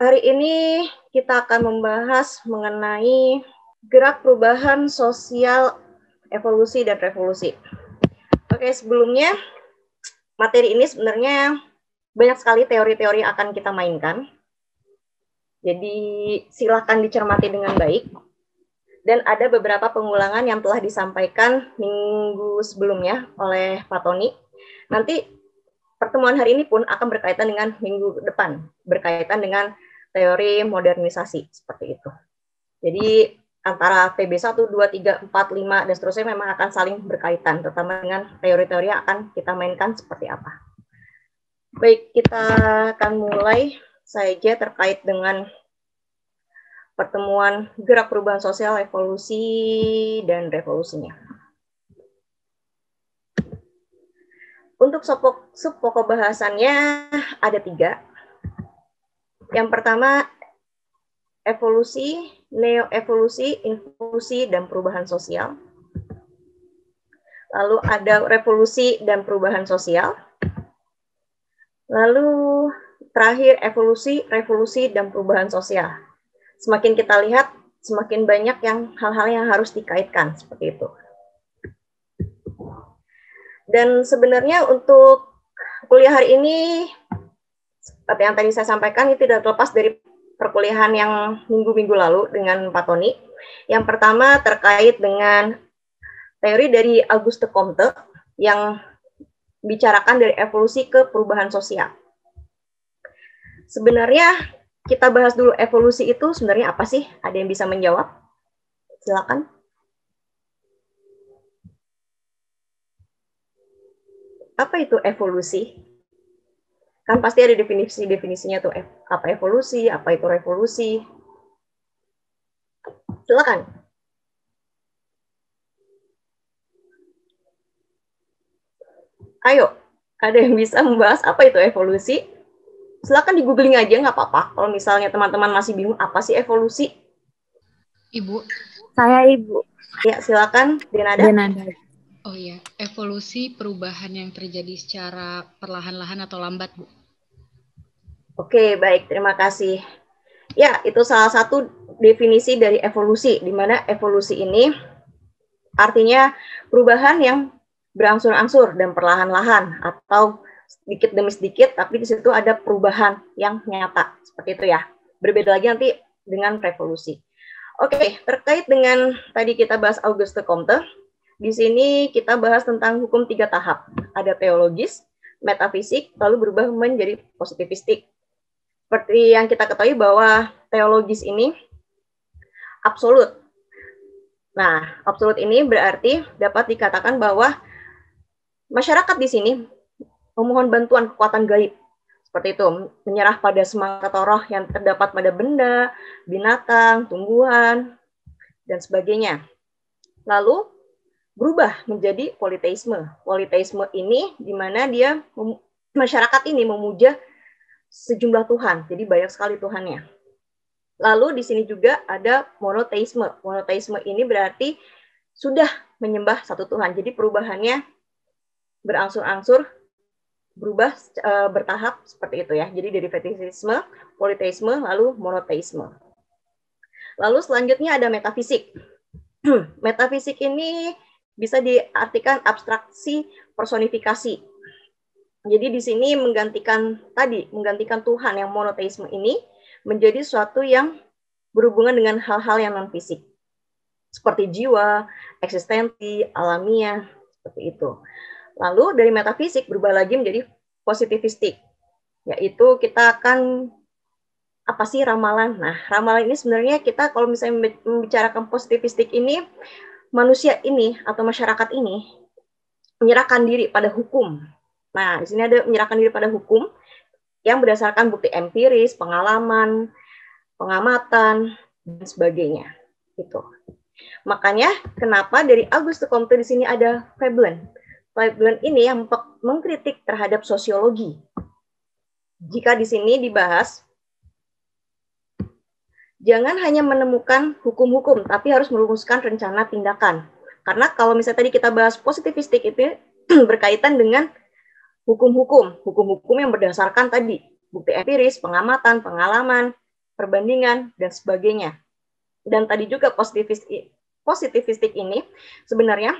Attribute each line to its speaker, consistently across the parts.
Speaker 1: Hari ini kita akan membahas mengenai gerak perubahan sosial, evolusi, dan revolusi. Oke, sebelumnya materi ini sebenarnya banyak sekali teori-teori yang akan kita mainkan. Jadi silakan dicermati dengan baik. Dan ada beberapa pengulangan yang telah disampaikan minggu sebelumnya oleh Pak Tony. Nanti pertemuan hari ini pun akan berkaitan dengan minggu depan, berkaitan dengan teori modernisasi, seperti itu. Jadi antara PB 1, 2, 3, 4, 5, dan seterusnya memang akan saling berkaitan, terutama dengan teori-teori yang akan kita mainkan seperti apa. Baik, kita akan mulai saja terkait dengan pertemuan gerak perubahan sosial, evolusi, dan revolusinya. Untuk sub-pokok bahasannya ada 3. Yang pertama, evolusi, neo-evolusi, involusi, dan perubahan sosial. Lalu ada revolusi dan perubahan sosial. Lalu terakhir evolusi, revolusi, dan perubahan sosial. Semakin kita lihat, semakin banyak hal-hal yang harus dikaitkan, seperti itu. Dan sebenarnya untuk kuliah hari ini, seperti yang tadi saya sampaikan, itu tidak terlepas dari perkuliahan yang minggu-minggu lalu dengan Pak Tony. Yang pertama terkait dengan teori dari Auguste Comte yang bicarakan dari evolusi ke perubahan sosial. Sebenarnya kita bahas dulu evolusi itu sebenarnya apa sih? Ada yang bisa menjawab? Silakan. Apa itu evolusi? Kan pasti ada definisinya tuh, apa evolusi, apa itu revolusi. Silakan. Ayo, ada yang bisa membahas apa itu evolusi? Silakan di googling aja, nggak apa-apa. Kalau misalnya teman-teman masih bingung, apa sih evolusi?
Speaker 2: Ibu.
Speaker 3: Saya Ibu.
Speaker 1: Ya, silakan, Denada.
Speaker 2: Oh iya, evolusi perubahan yang terjadi secara perlahan-lahan atau lambat, Bu.
Speaker 1: Oke, baik, terima kasih. Ya, itu salah satu definisi dari evolusi, di mana evolusi ini artinya perubahan yang berangsur-angsur dan perlahan-lahan, atau sedikit demi sedikit, tapi di situ ada perubahan yang nyata, seperti itu ya. Berbeda lagi nanti dengan revolusi. Oke, terkait dengan tadi kita bahas Auguste Comte, di sini kita bahas tentang hukum 3 tahap. Ada teologis, metafisik, lalu berubah menjadi positivistik. Seperti yang kita ketahui bahwa teologis ini absolut. Nah, absolut ini berarti dapat dikatakan bahwa masyarakat di sini memohon bantuan kekuatan gaib. Seperti itu, menyerah pada semangat roh yang terdapat pada benda, binatang, tumbuhan, dan sebagainya. Lalu berubah menjadi politeisme. Politeisme ini di mana dia masyarakat ini memuja sejumlah Tuhan, jadi banyak sekali Tuhannya. Lalu di sini juga ada monoteisme. Monoteisme ini berarti sudah menyembah satu Tuhan. Jadi perubahannya berangsur-angsur, berubah bertahap seperti itu ya. Jadi dari fetisisme, politeisme, lalu monoteisme. Lalu selanjutnya ada metafisik. Metafisik ini bisa diartikan abstraksi personifikasi. Jadi di sini menggantikan Tuhan yang monoteisme ini menjadi sesuatu yang berhubungan dengan hal-hal yang non-fisik. Seperti jiwa, eksistensi, alamiah, seperti itu. Lalu dari metafisik berubah lagi menjadi positivistik. Yaitu kita akan apa sih ramalan? Nah, ramalan ini sebenarnya kita kalau misalnya membicarakan positivistik ini, manusia ini atau masyarakat ini menyerahkan diri pada hukum. Nah, di sini ada menyerahkan diri pada hukum yang berdasarkan bukti empiris, pengalaman, pengamatan, dan sebagainya. Gitu. Makanya kenapa dari Auguste Comte di sini ada Veblen. Veblen ini yang mengkritik terhadap sosiologi. Jika di sini dibahas, jangan hanya menemukan hukum-hukum, tapi harus merumuskan rencana tindakan. Karena kalau misalnya tadi kita bahas positivistik itu berkaitan dengan hukum-hukum yang berdasarkan tadi bukti empiris, pengamatan, pengalaman, perbandingan, dan sebagainya. Dan tadi juga positivistik ini sebenarnya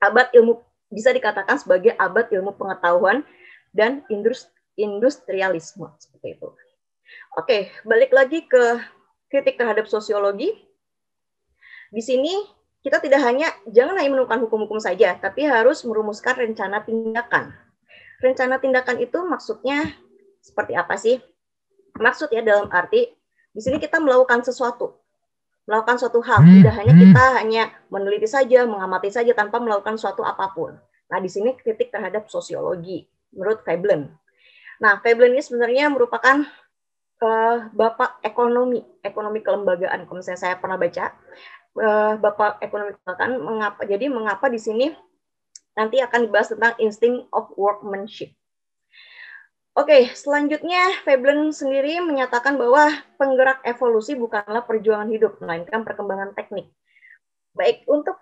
Speaker 1: abad ilmu, bisa dikatakan sebagai abad ilmu pengetahuan dan industrialisme, seperti itu. Oke, balik lagi ke kritik terhadap sosiologi. Di sini kita jangan hanya menemukan hukum-hukum saja, tapi harus merumuskan rencana tindakan. Rencana tindakan itu maksudnya seperti apa sih? Maksud ya dalam arti di sini kita melakukan suatu hal, tidak hanya kita meneliti saja, mengamati saja tanpa melakukan suatu apapun. Nah, di sini kritik terhadap sosiologi menurut Veblen. Nah, Veblen ini sebenarnya merupakan bapak ekonomi kelembagaan. Kalau misalnya saya pernah baca bapak ekonomi kelembagaan, mengapa di sini nanti akan dibahas tentang instinct of workmanship. Oke, selanjutnya Veblen sendiri menyatakan bahwa penggerak evolusi bukanlah perjuangan hidup, melainkan perkembangan teknik. Baik, untuk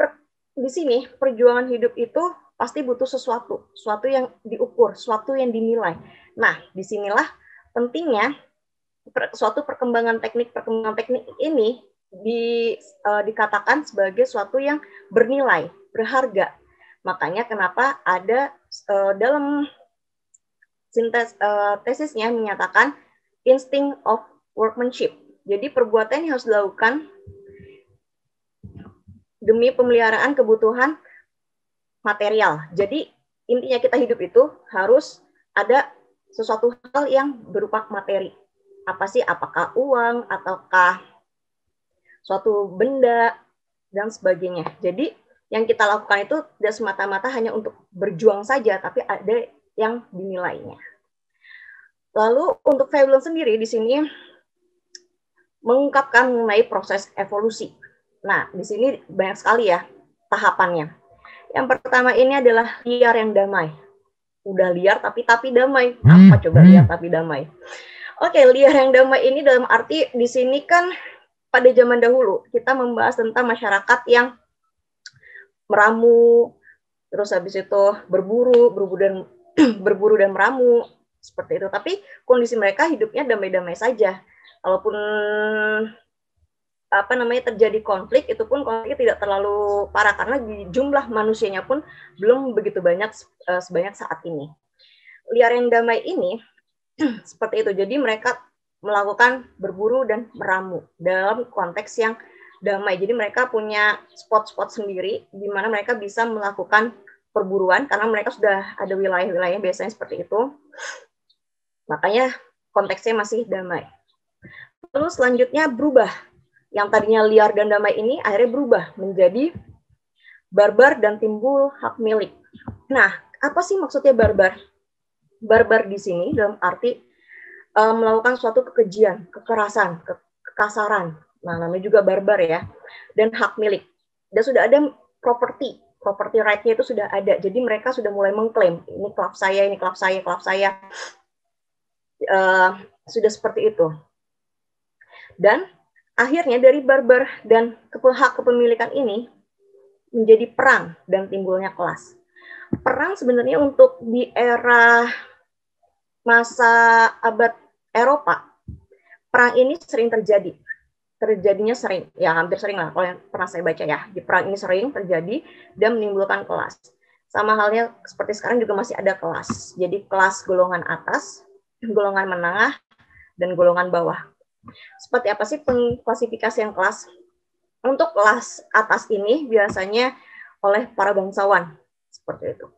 Speaker 1: di sini perjuangan hidup itu pasti butuh sesuatu yang diukur, sesuatu yang dinilai. Nah, disinilah pentingnya suatu perkembangan teknik ini dikatakan sebagai suatu yang bernilai, berharga. Makanya kenapa ada dalam tesisnya menyatakan instinct of workmanship. Jadi perbuatan yang harus dilakukan demi pemeliharaan kebutuhan material. Jadi intinya kita hidup itu harus ada sesuatu hal yang berupa materi. Apa sih? Apakah uang, ataukah suatu benda, dan sebagainya. Jadi yang kita lakukan itu tidak semata-mata hanya untuk berjuang saja, tapi ada yang dinilainya. Lalu untuk Veblen sendiri di sini mengungkapkan mengenai proses evolusi. Nah, di sini banyak sekali ya tahapannya. Yang pertama ini adalah liar yang damai. Udah liar tapi damai. Apa coba liar tapi damai? Oke, liar yang damai ini dalam arti di sini kan pada zaman dahulu kita membahas tentang masyarakat yang meramu, terus habis itu berburu dan meramu, seperti itu. Tapi kondisi mereka hidupnya damai-damai saja. Kalaupun terjadi konflik, itu pun konfliknya tidak terlalu parah karena jumlah manusianya pun belum begitu banyak sebanyak saat ini. Liar yang damai ini seperti itu. Jadi mereka melakukan berburu dan meramu dalam konteks yang damai. Jadi mereka punya spot-spot sendiri di mana mereka bisa melakukan perburuan karena mereka sudah ada wilayah-wilayah biasanya seperti itu. Makanya konteksnya masih damai. Lalu selanjutnya berubah. Yang tadinya liar dan damai ini akhirnya berubah menjadi barbar dan timbul hak milik. Nah, apa sih maksudnya barbar? Barbar di sini dalam arti melakukan suatu kekejian, kekerasan, kekasaran. Nah, namanya juga barbar ya. Dan hak milik. Dan sudah ada property right-nya itu sudah ada. Jadi mereka sudah mulai mengklaim, ini klub saya, ini klub saya, klub saya. Sudah seperti itu. Dan akhirnya dari barbar dan hak kepemilikan ini menjadi perang dan timbulnya kelas. Perang sebenarnya untuk di era masa abad Eropa, perang ini sering terjadi. Terjadinya sering, ya hampir sering lah, kalau yang pernah saya baca ya. Di perang ini sering terjadi dan menimbulkan kelas. Sama halnya seperti sekarang juga masih ada kelas. Jadi kelas golongan atas, golongan menengah, dan golongan bawah. Seperti apa sih pengklasifikasian kelas? Untuk kelas atas ini biasanya oleh para bangsawan, seperti itu.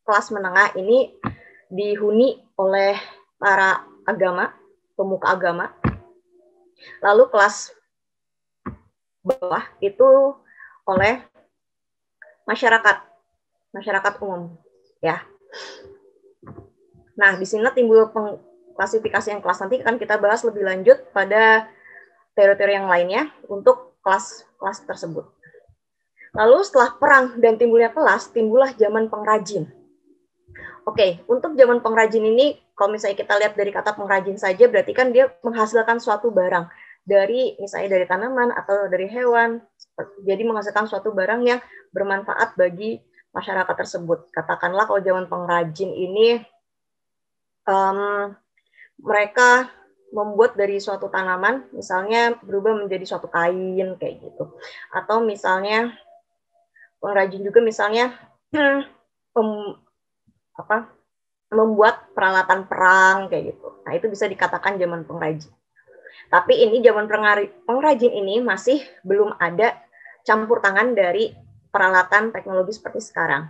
Speaker 1: Kelas menengah ini dihuni oleh para agama, pemuka agama. Lalu kelas bawah itu oleh masyarakat umum, ya. Nah, di sini timbul klasifikasi yang kelas, nanti akan kita bahas lebih lanjut pada teori-teori yang lainnya untuk kelas-kelas tersebut. Lalu setelah perang dan timbulnya kelas, timbullah zaman pengrajin. Oke, untuk zaman pengrajin ini, kalau misalnya kita lihat dari kata pengrajin saja, berarti kan dia menghasilkan suatu barang misalnya dari tanaman atau dari hewan, jadi menghasilkan suatu barang yang bermanfaat bagi masyarakat tersebut. Katakanlah kalau zaman pengrajin ini mereka membuat dari suatu tanaman, misalnya berubah menjadi suatu kain kayak gitu. Atau misalnya pengrajin juga misalnya membuat peralatan perang kayak gitu. Nah, itu bisa dikatakan zaman pengrajin. Tapi ini zaman pengrajin ini masih belum ada campur tangan dari peralatan teknologi seperti sekarang.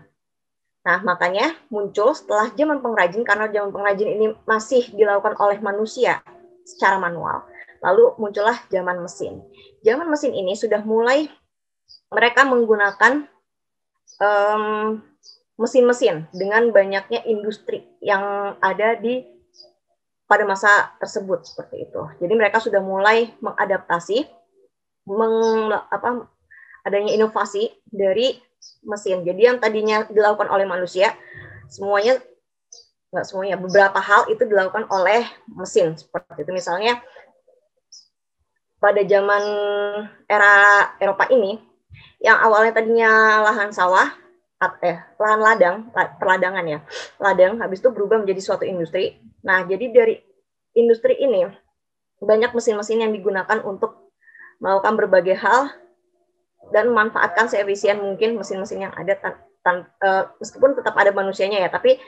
Speaker 1: Nah, makanya muncul setelah zaman pengrajin, karena zaman pengrajin ini masih dilakukan oleh manusia secara manual. Lalu muncullah zaman mesin. Zaman mesin ini sudah mulai mereka menggunakan mesin-mesin dengan banyaknya industri yang ada pada masa tersebut seperti itu. Jadi mereka sudah mulai mengadaptasi adanya inovasi dari mesin. Jadi yang tadinya dilakukan oleh manusia, nggak semuanya, beberapa hal itu dilakukan oleh mesin seperti itu. Misalnya pada zaman era Eropa ini, yang awalnya tadinya lahan sawah, lahan ladang, perladangan ya, ladang, habis itu berubah menjadi suatu industri. Nah, jadi dari industri ini banyak mesin-mesin yang digunakan untuk melakukan berbagai hal dan memanfaatkan seefisien mungkin mesin-mesin yang ada, meskipun tetap ada manusianya ya, tapi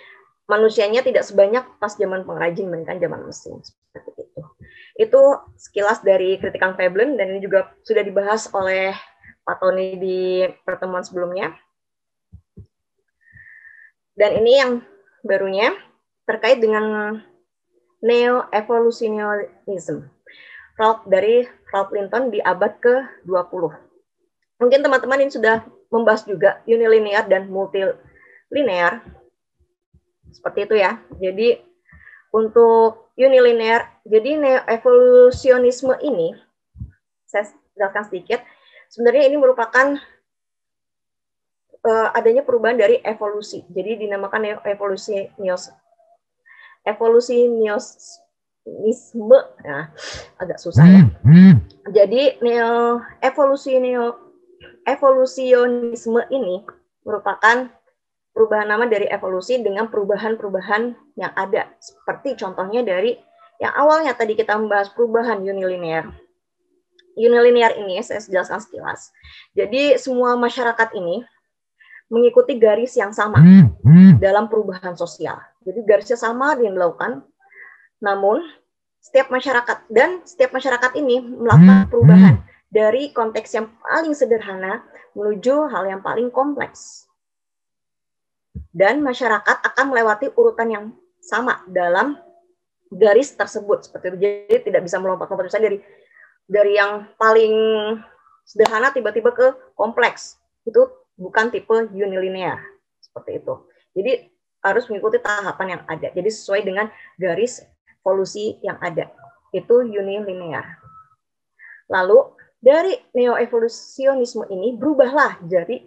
Speaker 1: manusianya tidak sebanyak pas zaman pengrajin dibandingkan zaman mesin seperti itu. Itu sekilas dari Critical Veblen, dan ini juga sudah dibahas oleh Pak Tony di pertemuan sebelumnya. Dan ini yang barunya terkait dengan neo-evolutionism dari Ralph Linton di abad ke-20. Mungkin teman-teman ini sudah membahas juga unilinear dan multilinear. Seperti itu ya. Jadi untuk unilinear, jadi neo-evolusionisme ini, saya jelaskan sedikit, sebenarnya ini merupakan adanya perubahan dari evolusi. Jadi dinamakan evolusionisme. Nah, agak susah ya. Jadi evolusionisme ini merupakan perubahan nama dari evolusi dengan perubahan-perubahan yang ada. Seperti contohnya dari yang awalnya tadi kita membahas perubahan unilinear. Unilinear ini saya jelaskan sekilas. Jadi semua masyarakat ini mengikuti garis yang sama dalam perubahan sosial. Jadi garisnya sama yang dilakukan, namun setiap masyarakat ini melakukan perubahan dari konteks yang paling sederhana menuju hal yang paling kompleks. Dan masyarakat akan melewati urutan yang sama dalam garis tersebut seperti itu. Jadi tidak bisa melompat-lompat, misalnya dari yang paling sederhana tiba-tiba ke kompleks. Itu bukan tipe unilinear seperti itu. Jadi harus mengikuti tahapan yang ada. Jadi sesuai dengan garis evolusi yang ada. Itu unilinear. Lalu dari neo-evolusionisme ini berubahlah dari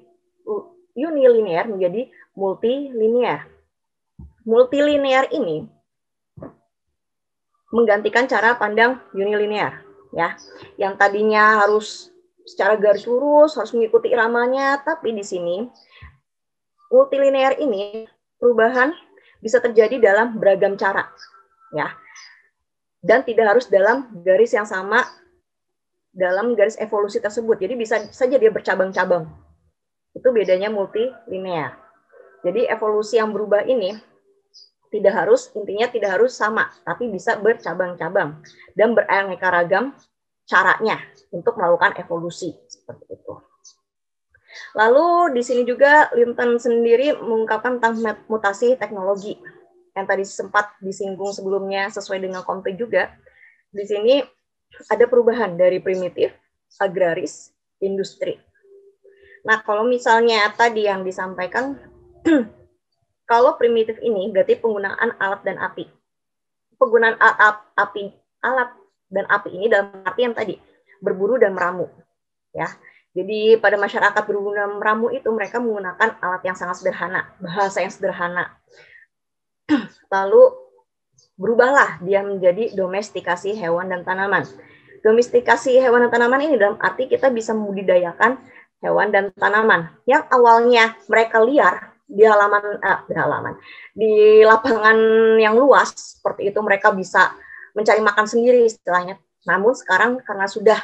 Speaker 1: unilinear menjadi multilinear. Multilinear ini menggantikan cara pandang unilinear, ya. Yang tadinya harus secara garis lurus, harus mengikuti iramanya, tapi di sini multilinear ini perubahan bisa terjadi dalam beragam cara, ya. Dan tidak harus dalam garis yang sama dalam garis evolusi tersebut. Jadi bisa saja dia bercabang-cabang. Itu bedanya multilinear. Jadi evolusi yang berubah ini intinya tidak harus sama, tapi bisa bercabang-cabang dan beraneka ragam caranya untuk melakukan evolusi seperti itu. Lalu di sini juga Linton sendiri mengungkapkan tentang mutasi teknologi yang tadi sempat disinggung sebelumnya sesuai dengan Comte juga. Di sini ada perubahan dari primitif, agraris, industri. Nah, kalau misalnya tadi yang disampaikan, kalau primitif ini berarti penggunaan alat dan api. Penggunaan alat dan api ini dalam arti yang tadi, berburu dan meramu. Ya. Jadi pada masyarakat berburu dan meramu itu mereka menggunakan alat yang sangat sederhana, bahasa yang sederhana. Lalu berubahlah dia menjadi domestikasi hewan dan tanaman. Domestikasi hewan dan tanaman ini dalam arti kita bisa membudidayakan hewan dan tanaman yang awalnya mereka liar di di lapangan yang luas seperti itu, mereka bisa mencari makan sendiri istilahnya. Namun sekarang karena sudah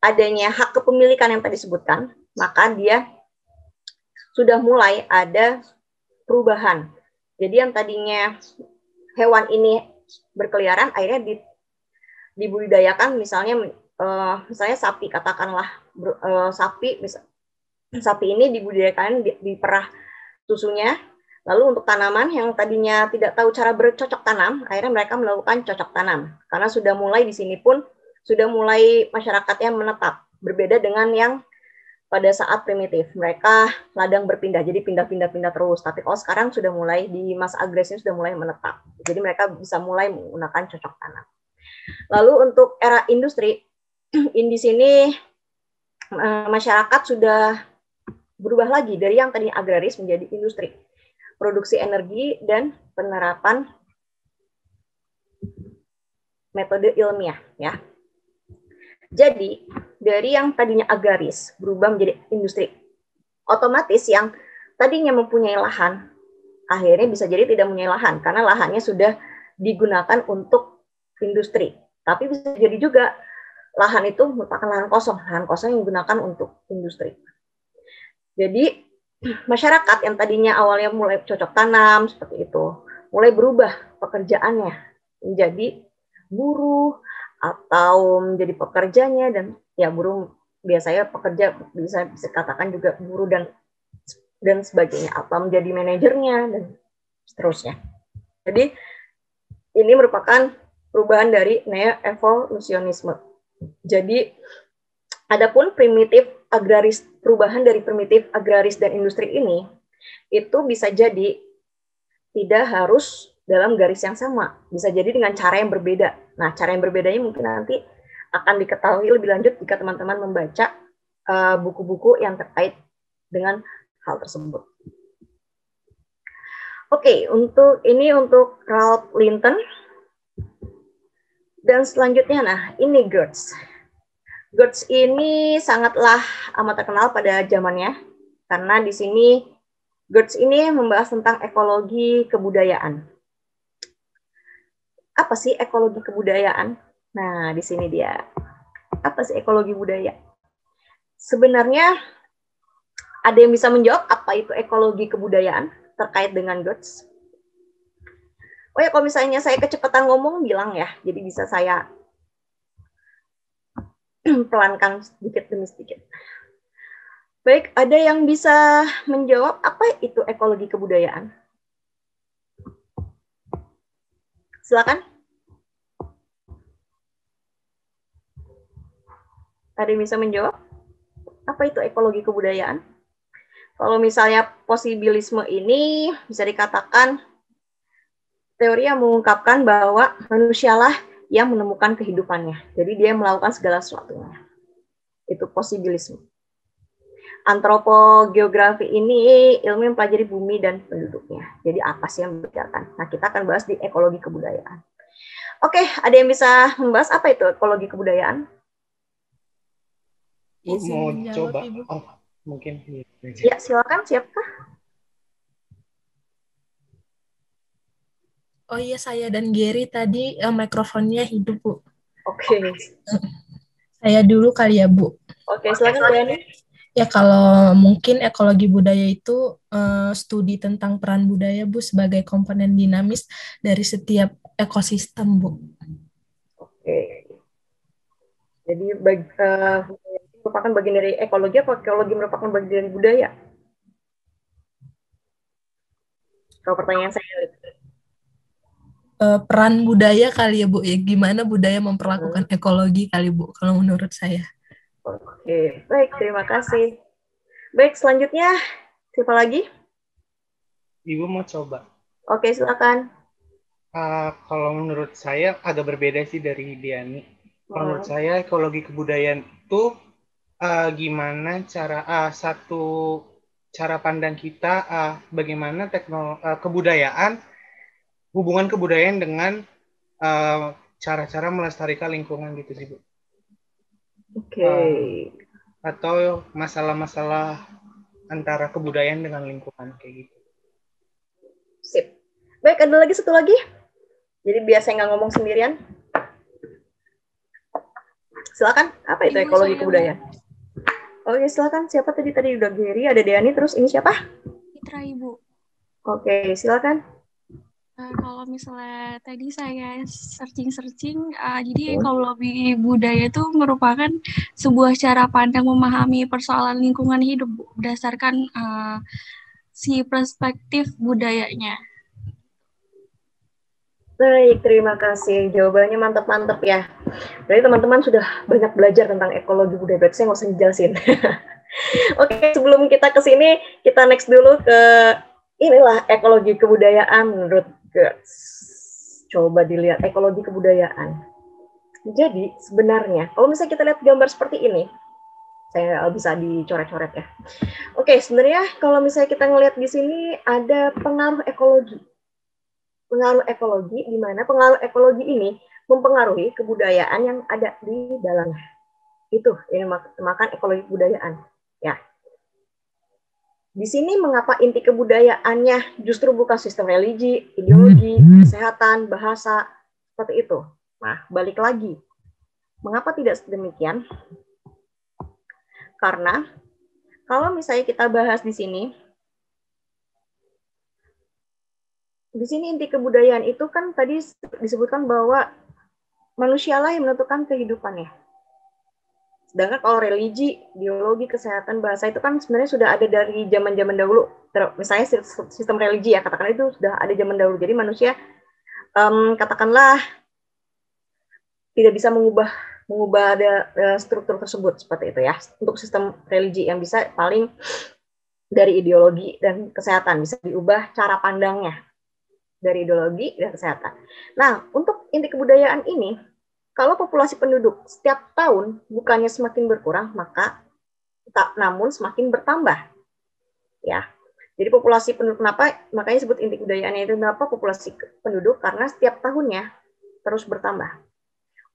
Speaker 1: adanya hak kepemilikan yang tadi disebutkan, maka dia sudah mulai ada perubahan. Jadi yang tadinya hewan ini berkeliaran, akhirnya dibudidayakan, misalnya sapi, katakanlah sapi ini dibudidayakan, diperah susunya. Lalu untuk tanaman yang tadinya tidak tahu cara bercocok tanam, akhirnya mereka melakukan cocok tanam. Karena sudah mulai di sini pun, sudah mulai masyarakatnya menetap. Berbeda dengan yang pada saat primitif. Mereka ladang berpindah, jadi pindah-pindah terus. Tapi kalau sekarang sudah mulai, di masa agresi sudah mulai menetap. Jadi mereka bisa mulai menggunakan cocok tanam. Lalu untuk era industri, di sini masyarakat sudah berubah lagi dari yang tadi agraris menjadi industri. Produksi energi dan penerapan metode ilmiah, ya. Jadi dari yang tadinya agraris berubah menjadi industri. Otomatis yang tadinya mempunyai lahan akhirnya bisa jadi tidak mempunyai lahan karena lahannya sudah digunakan untuk industri. Tapi bisa jadi juga lahan itu merupakan lahan kosong yang digunakan untuk industri. Jadi masyarakat yang tadinya awalnya mulai cocok tanam seperti itu, mulai berubah pekerjaannya menjadi buruh atau menjadi pekerjanya, dan ya buruh biasanya pekerja bisa katakan juga buruh dan sebagainya, atau menjadi manajernya dan seterusnya. Jadi ini merupakan perubahan dari neo-evolusionisme. Jadi adapun primitif agraris, perubahan dari primitif agraris dan industri ini itu bisa jadi tidak harus dalam garis yang sama, bisa jadi dengan cara yang berbeda. Nah, cara yang berbedanya mungkin nanti akan diketahui lebih lanjut jika teman-teman membaca buku-buku yang terkait dengan hal tersebut. Oke, untuk Ralph Linton. Dan selanjutnya, nah ini Gertz. Gertz ini sangatlah amat terkenal pada zamannya, karena di sini Gertz ini membahas tentang ekologi kebudayaan. Apa sih ekologi kebudayaan? Nah, di sini dia. Apa sih ekologi budaya? Sebenarnya ada yang bisa menjawab apa itu ekologi kebudayaan terkait dengan Gertz? Oh ya, kalau misalnya saya kecepatan ngomong, bilang ya, jadi bisa saya pelankan sedikit demi sedikit. Baik, ada yang bisa menjawab apa itu ekologi kebudayaan? Silakan. Ada yang bisa menjawab? Apa itu ekologi kebudayaan? Kalau misalnya posibilisme ini bisa dikatakan teori yang mengungkapkan bahwa manusialah yang menemukan kehidupannya. Jadi dia melakukan segala sesuatunya. Itu posibilisme. Antropogeografi ini ilmu yang mempelajari bumi dan penduduknya. Jadi apa sih yang membedakan? Nah, kita akan bahas di ekologi kebudayaan. Oke, ada yang bisa membahas apa itu ekologi kebudayaan?
Speaker 3: Mau coba? Oh, mungkin.
Speaker 1: Ya, silakan. Siapa?
Speaker 4: Oh iya, saya dan Gary tadi mikrofonnya hidup, Bu.
Speaker 1: Oke.
Speaker 4: Saya dulu kali ya, Bu.
Speaker 1: Oke, silakan Bu Yani.
Speaker 4: Ya, kalau mungkin ekologi budaya itu studi tentang peran budaya, Bu, sebagai komponen dinamis dari setiap ekosistem, Bu.
Speaker 1: Oke. Jadi merupakan bagian dari ekologi, atau ekologi merupakan bagian dari budaya? Kalau pertanyaan saya.
Speaker 4: Peran budaya kali ya, Bu. Ya, gimana budaya memperlakukan ekologi kali, Bu, kalau menurut saya.
Speaker 1: Oke, baik. Terima kasih. Baik, selanjutnya siapa lagi?
Speaker 3: Ibu mau coba?
Speaker 1: Oke, silakan.
Speaker 3: Kalau menurut saya agak berbeda sih dari Diani. Menurut saya ekologi kebudayaan itu gimana cara pandang kita bagaimana kebudayaan, hubungan kebudayaan dengan cara-cara melestarikan lingkungan gitu sih, Bu.
Speaker 1: Oke.
Speaker 3: Atau masalah-masalah antara kebudayaan dengan lingkungan kayak gitu.
Speaker 1: Sip. Baik, ada lagi satu lagi. Jadi biasa nggak ngomong sendirian. Silakan, apa itu
Speaker 5: Ibu
Speaker 1: ekologi
Speaker 5: saya, Bu.
Speaker 1: kebudayaan? Oke, silakan. Siapa tadi udah Gary, ada Deani, terus ini siapa?
Speaker 5: Mitra Ibu.
Speaker 1: Oke, silakan.
Speaker 5: Kalau misalnya tadi saya searching-searching, jadi ekologi budaya itu merupakan sebuah cara pandang memahami persoalan lingkungan hidup, Bu, berdasarkan si perspektif budayanya.
Speaker 1: Baik, terima kasih. Jawabannya mantap-mantap ya. Berarti teman-teman sudah banyak belajar tentang ekologi budaya. Berarti saya nggak usah dijelasin. Oke, sebelum kita ke sini, kita next dulu ke inilah ekologi kebudayaan menurut Gertz. Coba dilihat ekologi kebudayaan. Jadi sebenarnya, kalau misalnya kita lihat gambar seperti ini, saya bisa dicoret-coret ya. Oke, sebenarnya kalau misalnya kita ngelihat di sini ada pengaruh ekologi. Pengaruh ekologi, di mana pengaruh ekologi ini mempengaruhi kebudayaan yang ada di dalamnya. Itu yang dinamakan ekologi kebudayaan. Ya. Di sini mengapa inti kebudayaannya justru bukan sistem religi, ideologi, kesehatan, bahasa, seperti itu. Nah, balik lagi. Mengapa tidak demikian? Karena kalau misalnya kita bahas di sini inti kebudayaan itu kan tadi disebutkan bahwa manusialah yang menentukan kehidupannya. Sedangkan kalau religi, ideologi, kesehatan, bahasa itu kan sebenarnya sudah ada dari zaman-zaman dahulu. Misalnya sistem religi ya, katakanlah itu sudah ada zaman dahulu. Jadi manusia katakanlah tidak bisa mengubah ada struktur tersebut seperti itu ya. Untuk sistem religi yang bisa paling dari ideologi dan kesehatan bisa diubah cara pandangnya dari ideologi dan kesehatan. Nah, untuk inti kebudayaan ini, kalau populasi penduduk setiap tahun bukannya semakin berkurang, namun semakin bertambah. Ya. Jadi populasi penduduk, makanya disebut inti kebudayaannya itu kenapa populasi penduduk, karena setiap tahunnya terus bertambah.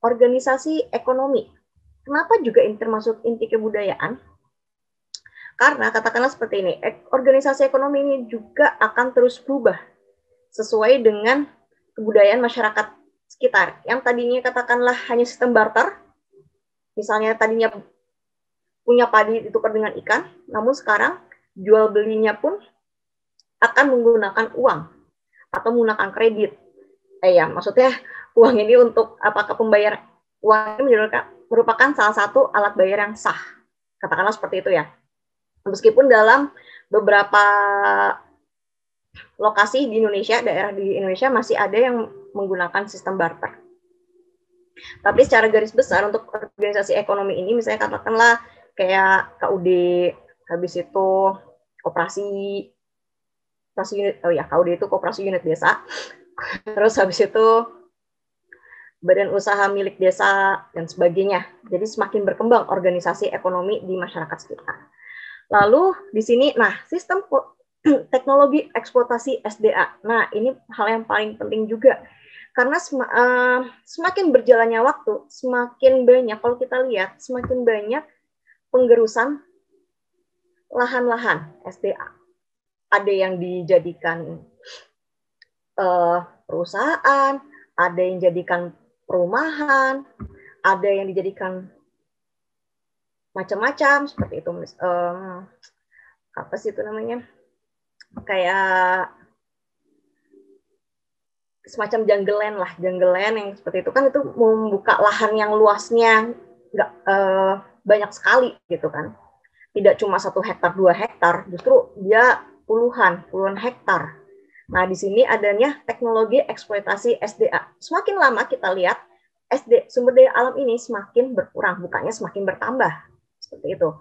Speaker 1: Organisasi ekonomi. Kenapa juga ini termasuk inti kebudayaan? Karena katakanlah seperti ini, organisasi ekonomi ini juga akan terus berubah sesuai dengan kebudayaan masyarakat sekitar. Yang tadinya katakanlah hanya sistem barter, misalnya tadinya punya padi ditukar dengan ikan, namun sekarang jual belinya pun akan menggunakan uang atau menggunakan kredit. Maksudnya uang ini untuk apakah pembayar uang ini merupakan salah satu alat bayar yang sah. Katakanlah seperti itu ya. Meskipun dalam beberapa lokasi di Indonesia, daerah di Indonesia masih ada yang menggunakan sistem barter. Tapi secara garis besar untuk organisasi ekonomi ini, misalnya katakanlah kayak KUD, habis itu koperasi unit, KUD itu koperasi unit desa, terus habis itu badan usaha milik desa dan sebagainya. Jadi semakin berkembang organisasi ekonomi di masyarakat sekitar. Lalu di sini, sistem teknologi eksploitasi SDA. Nah, ini hal yang paling penting juga. Karena semakin berjalannya waktu, semakin banyak, kalau kita lihat, semakin banyak penggerusan lahan-lahan SDA. Ada yang dijadikan perusahaan, ada yang dijadikan perumahan, ada yang dijadikan macam-macam, seperti itu. Apa sih itu namanya? Kayak semacam jungle land yang seperti itu kan, itu membuka lahan yang luasnya nggak banyak sekali gitu kan, tidak cuma 1 hektar 2 hektar, justru dia puluhan hektar. Nah, di sini adanya teknologi eksploitasi SDA. Semakin lama kita lihat sumber daya alam ini semakin berkurang, bukannya semakin bertambah seperti itu.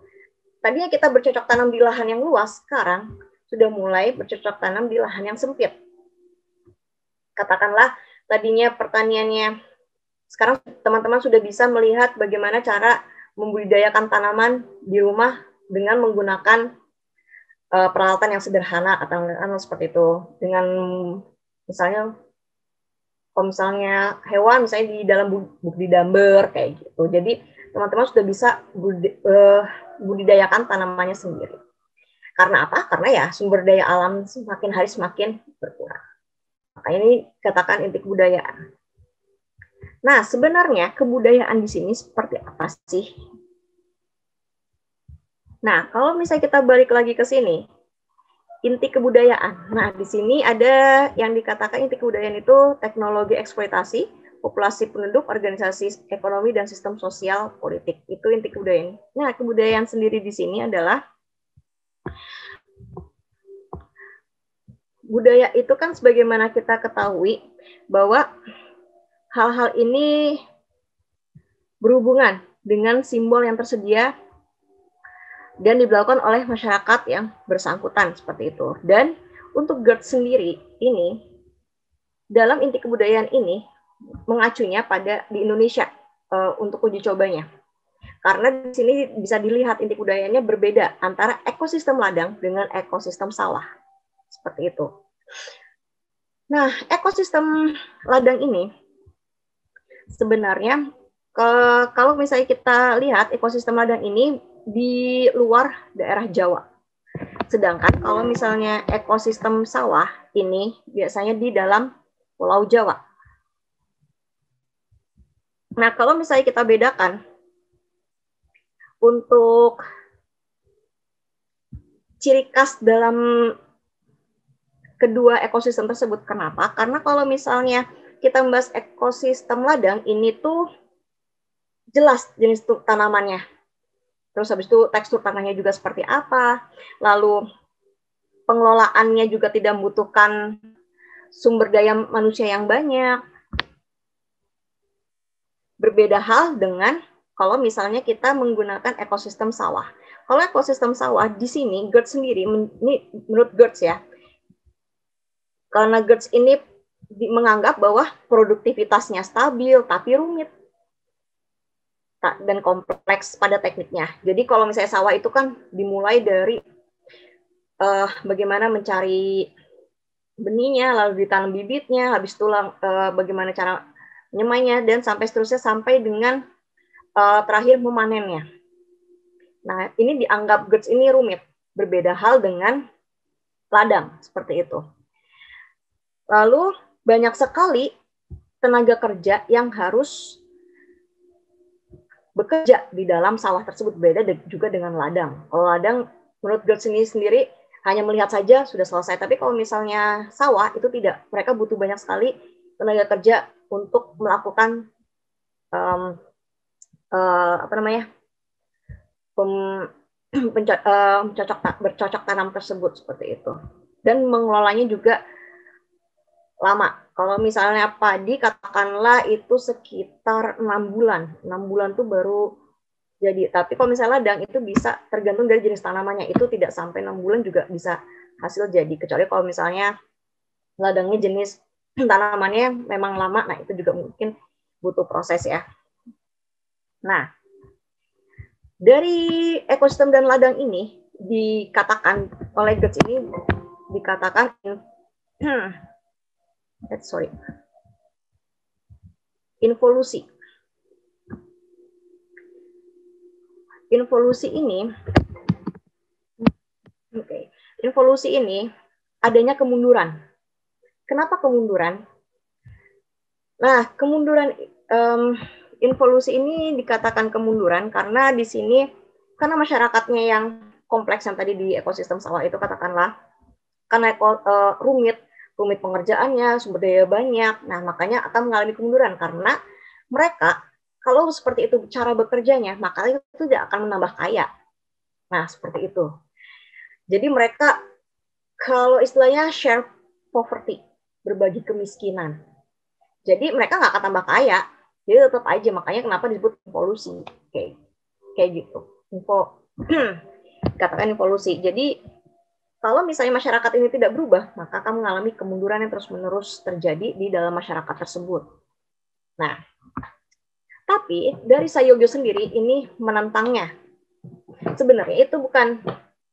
Speaker 1: Tadinya kita bercocok tanam di lahan yang luas, sekarang sudah mulai bercocok tanam di lahan yang sempit. Katakanlah tadinya pertaniannya, sekarang teman-teman sudah bisa melihat bagaimana cara membudidayakan tanaman di rumah dengan menggunakan peralatan yang sederhana atau seperti itu. Dengan misalnya, kalau misalnya hewan, misalnya di dalam buk di damber kayak gitu. Jadi teman-teman sudah bisa budidayakan tanamannya sendiri. Karena apa? Karena ya sumber daya alam semakin hari semakin berkurang. Makanya ini katakan inti kebudayaan. Nah, sebenarnya kebudayaan di sini seperti apa sih? Nah, kalau misalnya kita balik lagi ke sini, inti kebudayaan. Nah, di sini ada yang dikatakan inti kebudayaan itu teknologi eksploitasi, populasi penduduk, organisasi ekonomi, dan sistem sosial politik. Itu inti kebudayaan. Nah, kebudayaan sendiri di sini adalah budaya itu kan sebagaimana kita ketahui bahwa hal-hal ini berhubungan dengan simbol yang tersedia dan dilakukan oleh masyarakat yang bersangkutan seperti itu. Dan untuk GERD sendiri ini, dalam inti kebudayaan ini mengacunya pada di Indonesia untuk uji cobanya. Karena di sini bisa dilihat inti kebudayaannya berbeda antara ekosistem ladang dengan ekosistem sawah. Seperti itu. Nah, ekosistem ladang ini sebenarnya kalau misalnya kita lihat ekosistem ladang ini di luar daerah Jawa. Sedangkan kalau misalnya ekosistem sawah ini biasanya di dalam Pulau Jawa. Nah, kalau misalnya kita bedakan untuk ciri khas dalam kedua ekosistem tersebut, kenapa? Karena kalau misalnya kita membahas ekosistem ladang, ini tuh jelas jenis tanamannya. Terus habis itu tekstur tanahnya juga seperti apa. Lalu pengelolaannya juga tidak membutuhkan sumber daya manusia yang banyak. Berbeda hal dengan kalau misalnya kita menggunakan ekosistem sawah. Kalau ekosistem sawah di sini, GERD sendiri, ini menurut GERD ya, karena GERD ini menganggap bahwa produktivitasnya stabil tapi rumit dan kompleks pada tekniknya. Jadi kalau misalnya sawah itu kan dimulai dari bagaimana mencari benihnya, lalu ditanam bibitnya, habis itu bagaimana cara menyemainya, dan sampai seterusnya sampai dengan terakhir memanennya. Nah, ini dianggap GERD ini rumit. Berbeda hal dengan ladang, seperti itu. Lalu banyak sekali tenaga kerja yang harus bekerja di dalam sawah tersebut, beda juga dengan ladang. Kalau ladang menurut GERD sendiri hanya melihat saja sudah selesai, tapi kalau misalnya sawah itu tidak, mereka butuh banyak sekali tenaga kerja untuk melakukan bercocok tanam tersebut seperti itu, dan mengelolanya juga lama. Kalau misalnya padi katakanlah itu sekitar 6 bulan. 6 bulan tuh baru jadi. Tapi kalau misalnya ladang itu bisa tergantung dari jenis tanamannya. Itu tidak sampai 6 bulan juga bisa hasil jadi. Kecuali kalau misalnya ladangnya jenis tanamannya memang lama, nah itu juga mungkin butuh proses ya. Nah, dari ekosistem dan ladang ini dikatakan oleh GERD ini dikatakan involusi. Involusi ini adanya kemunduran. Kenapa kemunduran? Nah, kemunduran involusi ini dikatakan kemunduran karena di sini karena masyarakatnya yang kompleks yang tadi di ekosistem sawah itu katakanlah karena rumit pengerjaannya, sumber daya banyak. Nah, makanya akan mengalami kemunduran karena mereka kalau seperti itu cara bekerjanya, maka itu tidak akan menambah kaya. Nah, seperti itu. Jadi mereka kalau istilahnya share poverty, berbagi kemiskinan. Jadi mereka nggak akan tambah kaya, jadi tetap aja. Makanya kenapa disebut involusi, kayak gitu. Katakan involusi. Jadi kalau misalnya masyarakat ini tidak berubah, maka akan mengalami kemunduran yang terus-menerus terjadi di dalam masyarakat tersebut. Nah, tapi dari Sayogyo sendiri ini menentangnya. Sebenarnya itu bukan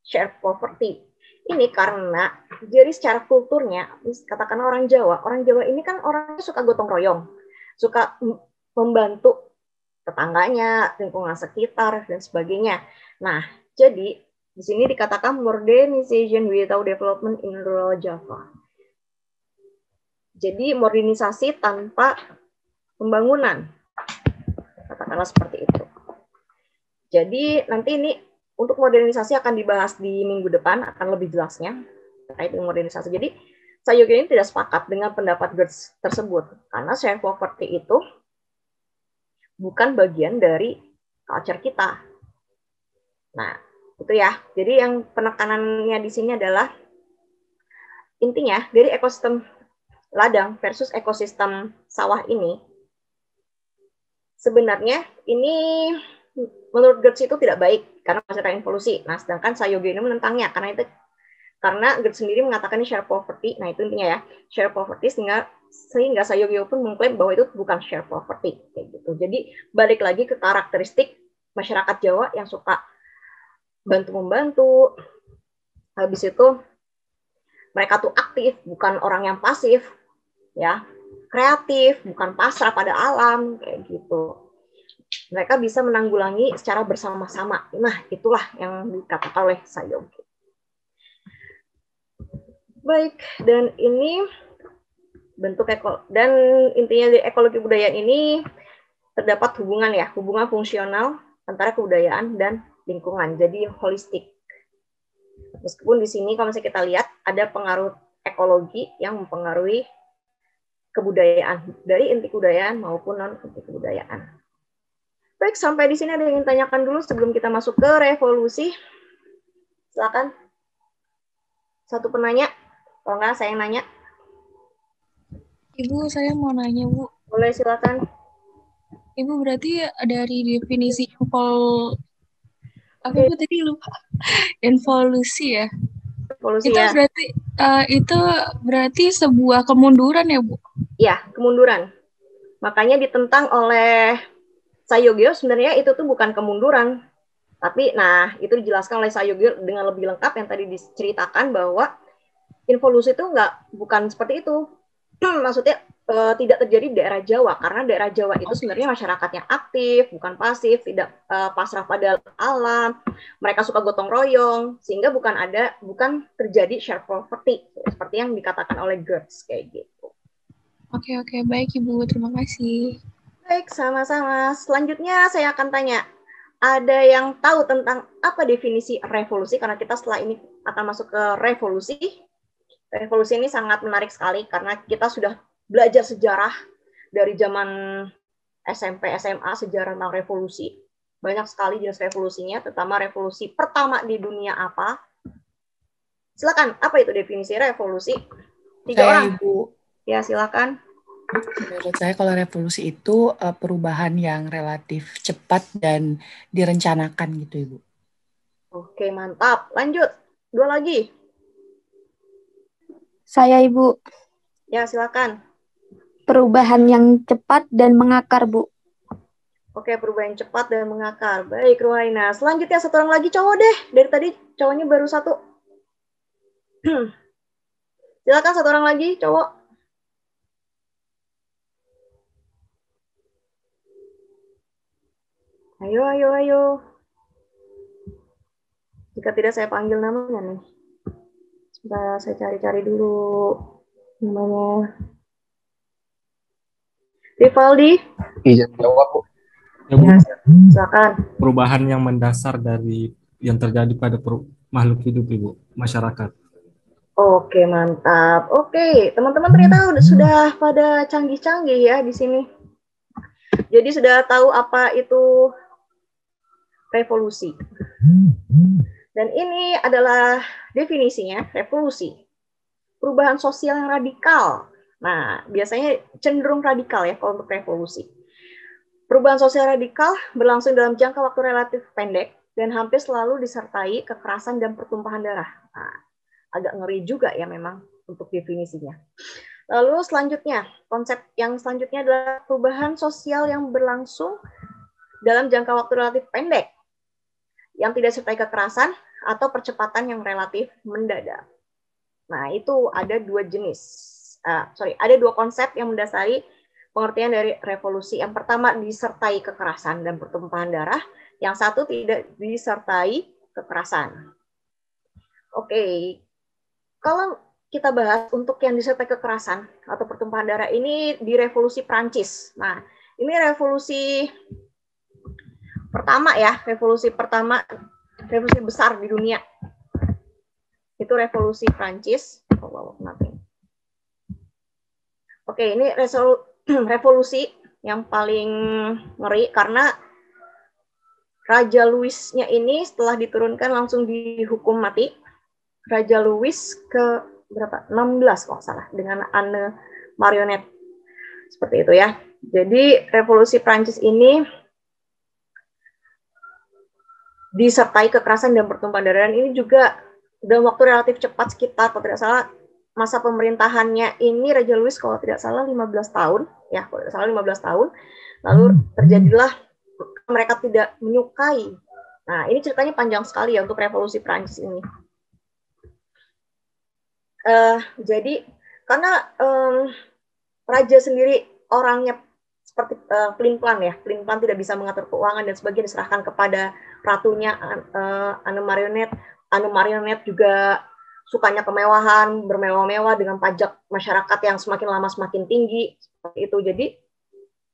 Speaker 1: share poverty. Ini karena jadi secara kulturnya, katakan orang Jawa ini kan orangnya suka gotong royong, suka membantu tetangganya, lingkungan sekitar, dan sebagainya. Nah, jadi di sini dikatakan modernization without development in rural Java. Jadi modernisasi tanpa pembangunan. Katakanlah seperti itu. Jadi nanti ini untuk modernisasi akan dibahas di minggu depan, akan lebih jelasnya terkait dengan modernisasi. Jadi saya ini tidak sepakat dengan pendapat Gertz tersebut, karena share property itu bukan bagian dari culture kita. Nah, itu ya. Jadi yang penekanannya di sini adalah intinya dari ekosistem ladang versus ekosistem sawah ini, sebenarnya ini menurut Gertz itu tidak baik karena menghasilkan involusi. Nah, sedangkan Sayogi ini menentangnya karena Gertz sendiri mengatakan ini share poverty. Nah, itu intinya ya, share poverty sehingga Sayogi pun mengklaim bahwa itu bukan share property kayak gitu. Jadi balik lagi ke karakteristik masyarakat Jawa yang suka bantu-membantu. Habis itu mereka tuh aktif, bukan orang yang pasif, ya, kreatif, bukan pasrah pada alam kayak gitu. Mereka bisa menanggulangi secara bersama-sama. Nah, itulah yang dikatakan oleh Sayogi. Baik, dan ini bentuk dan intinya di ekologi kebudayaan ini terdapat hubungan fungsional antara kebudayaan dan lingkungan, jadi holistik. Meskipun di sini kalau misalnya kita lihat ada pengaruh ekologi yang mempengaruhi kebudayaan dari inti kebudayaan maupun non inti kebudayaan. Baik, sampai di sini ada yang ingin tanyakan dulu sebelum kita masuk ke revolusi. Silakan. Satu penanya, kalau enggak saya yang nanya.
Speaker 5: Ibu, saya mau nanya, Bu.
Speaker 1: Boleh, silakan.
Speaker 5: Ibu, berarti dari definisi apa tadi lupa? Involusi ya?
Speaker 1: Evolusi
Speaker 5: Itu
Speaker 1: ya.
Speaker 5: berarti sebuah kemunduran ya, Bu?
Speaker 1: Ya, kemunduran. Makanya ditentang oleh Sayogi sebenarnya itu tuh bukan kemunduran. Tapi, nah, itu dijelaskan oleh Sayogi dengan lebih lengkap yang tadi diceritakan bahwa involusi itu bukan seperti itu. Maksudnya tidak terjadi di daerah Jawa, karena daerah Jawa itu sebenarnya masyarakat yang aktif, bukan pasif, tidak pasrah pada alam, mereka suka gotong royong, sehingga bukan terjadi share property seperti yang dikatakan oleh Gertz kayak gitu.
Speaker 5: Oke, baik Ibu, terima kasih.
Speaker 1: Baik, sama-sama. Selanjutnya saya akan tanya, ada yang tahu tentang apa definisi revolusi? Karena kita setelah ini akan masuk ke revolusi. Revolusi ini sangat menarik sekali karena kita sudah belajar sejarah dari zaman SMP, SMA, sejarah tentang revolusi. Banyak sekali jenis revolusinya, terutama revolusi pertama di dunia apa. Silakan, apa itu definisi revolusi? 3 orang.
Speaker 6: Ibu.
Speaker 1: Ya, silakan.
Speaker 6: Menurut saya kalau revolusi itu perubahan yang relatif cepat dan direncanakan gitu, Ibu.
Speaker 1: Oke, mantap. Lanjut. 2 lagi.
Speaker 7: Saya, Ibu.
Speaker 1: Ya, silakan.
Speaker 7: Perubahan yang cepat dan mengakar, Bu.
Speaker 1: Oke, perubahan yang cepat dan mengakar. Baik, Ruhaina. Selanjutnya 1 orang lagi cowok deh. Dari tadi cowoknya baru 1. Silakan 1 orang lagi, cowok. Ayo. Jika tidak saya panggil namanya nih. Sebentar, saya cari-cari dulu namanya. Rivaldi.
Speaker 8: Izin jawab, Bu.
Speaker 1: Ya, silakan.
Speaker 9: Perubahan yang mendasar dari yang terjadi pada makhluk hidup, Ibu, masyarakat.
Speaker 1: Oke, mantap. Oke, teman-teman ternyata sudah pada canggih-canggih ya di sini. Jadi sudah tahu apa itu revolusi. Dan ini adalah definisinya, revolusi. Perubahan sosial yang radikal. Nah, biasanya cenderung radikal ya kalau untuk revolusi. Perubahan sosial radikal berlangsung dalam jangka waktu relatif pendek dan hampir selalu disertai kekerasan dan pertumpahan darah. Nah, agak ngeri juga ya memang untuk definisinya. Lalu selanjutnya, konsep yang selanjutnya adalah perubahan sosial yang berlangsung dalam jangka waktu relatif pendek yang tidak disertai kekerasan atau percepatan yang relatif mendadak. Nah, itu ada 2 jenis. Ada 2 konsep yang mendasari pengertian dari revolusi. Yang pertama disertai kekerasan dan pertumpahan darah, yang satu tidak disertai kekerasan. Oke. Kalau kita bahas untuk yang disertai kekerasan atau pertumpahan darah ini di revolusi Prancis. Nah, ini revolusi pertama ya, revolusi besar di dunia. Itu revolusi Prancis. Oke, ini revolusi yang paling ngeri karena Raja Louis-nya ini setelah diturunkan langsung dihukum mati. Raja Louis ke berapa? 16 kalau salah dengan Anne Marionette. Seperti itu ya. Jadi revolusi Prancis ini disertai kekerasan dan pertumpahan darah, ini juga dalam waktu relatif cepat, sekitar kalau tidak salah masa pemerintahannya ini Raja Louis kalau tidak salah 15 tahun ya, kalau tidak salah 15 tahun. Lalu terjadilah mereka tidak menyukai. Nah, ini ceritanya panjang sekali ya untuk revolusi Prancis ini. Jadi karena raja sendiri orangnya seperti pelin-pelan ya, pelin-pelan, tidak bisa mengatur keuangan dan sebagainya, diserahkan kepada ratunya Anne Marionette. Anne Marionette juga sukanya kemewahan, bermewah-mewah dengan pajak masyarakat yang semakin lama semakin tinggi, seperti itu.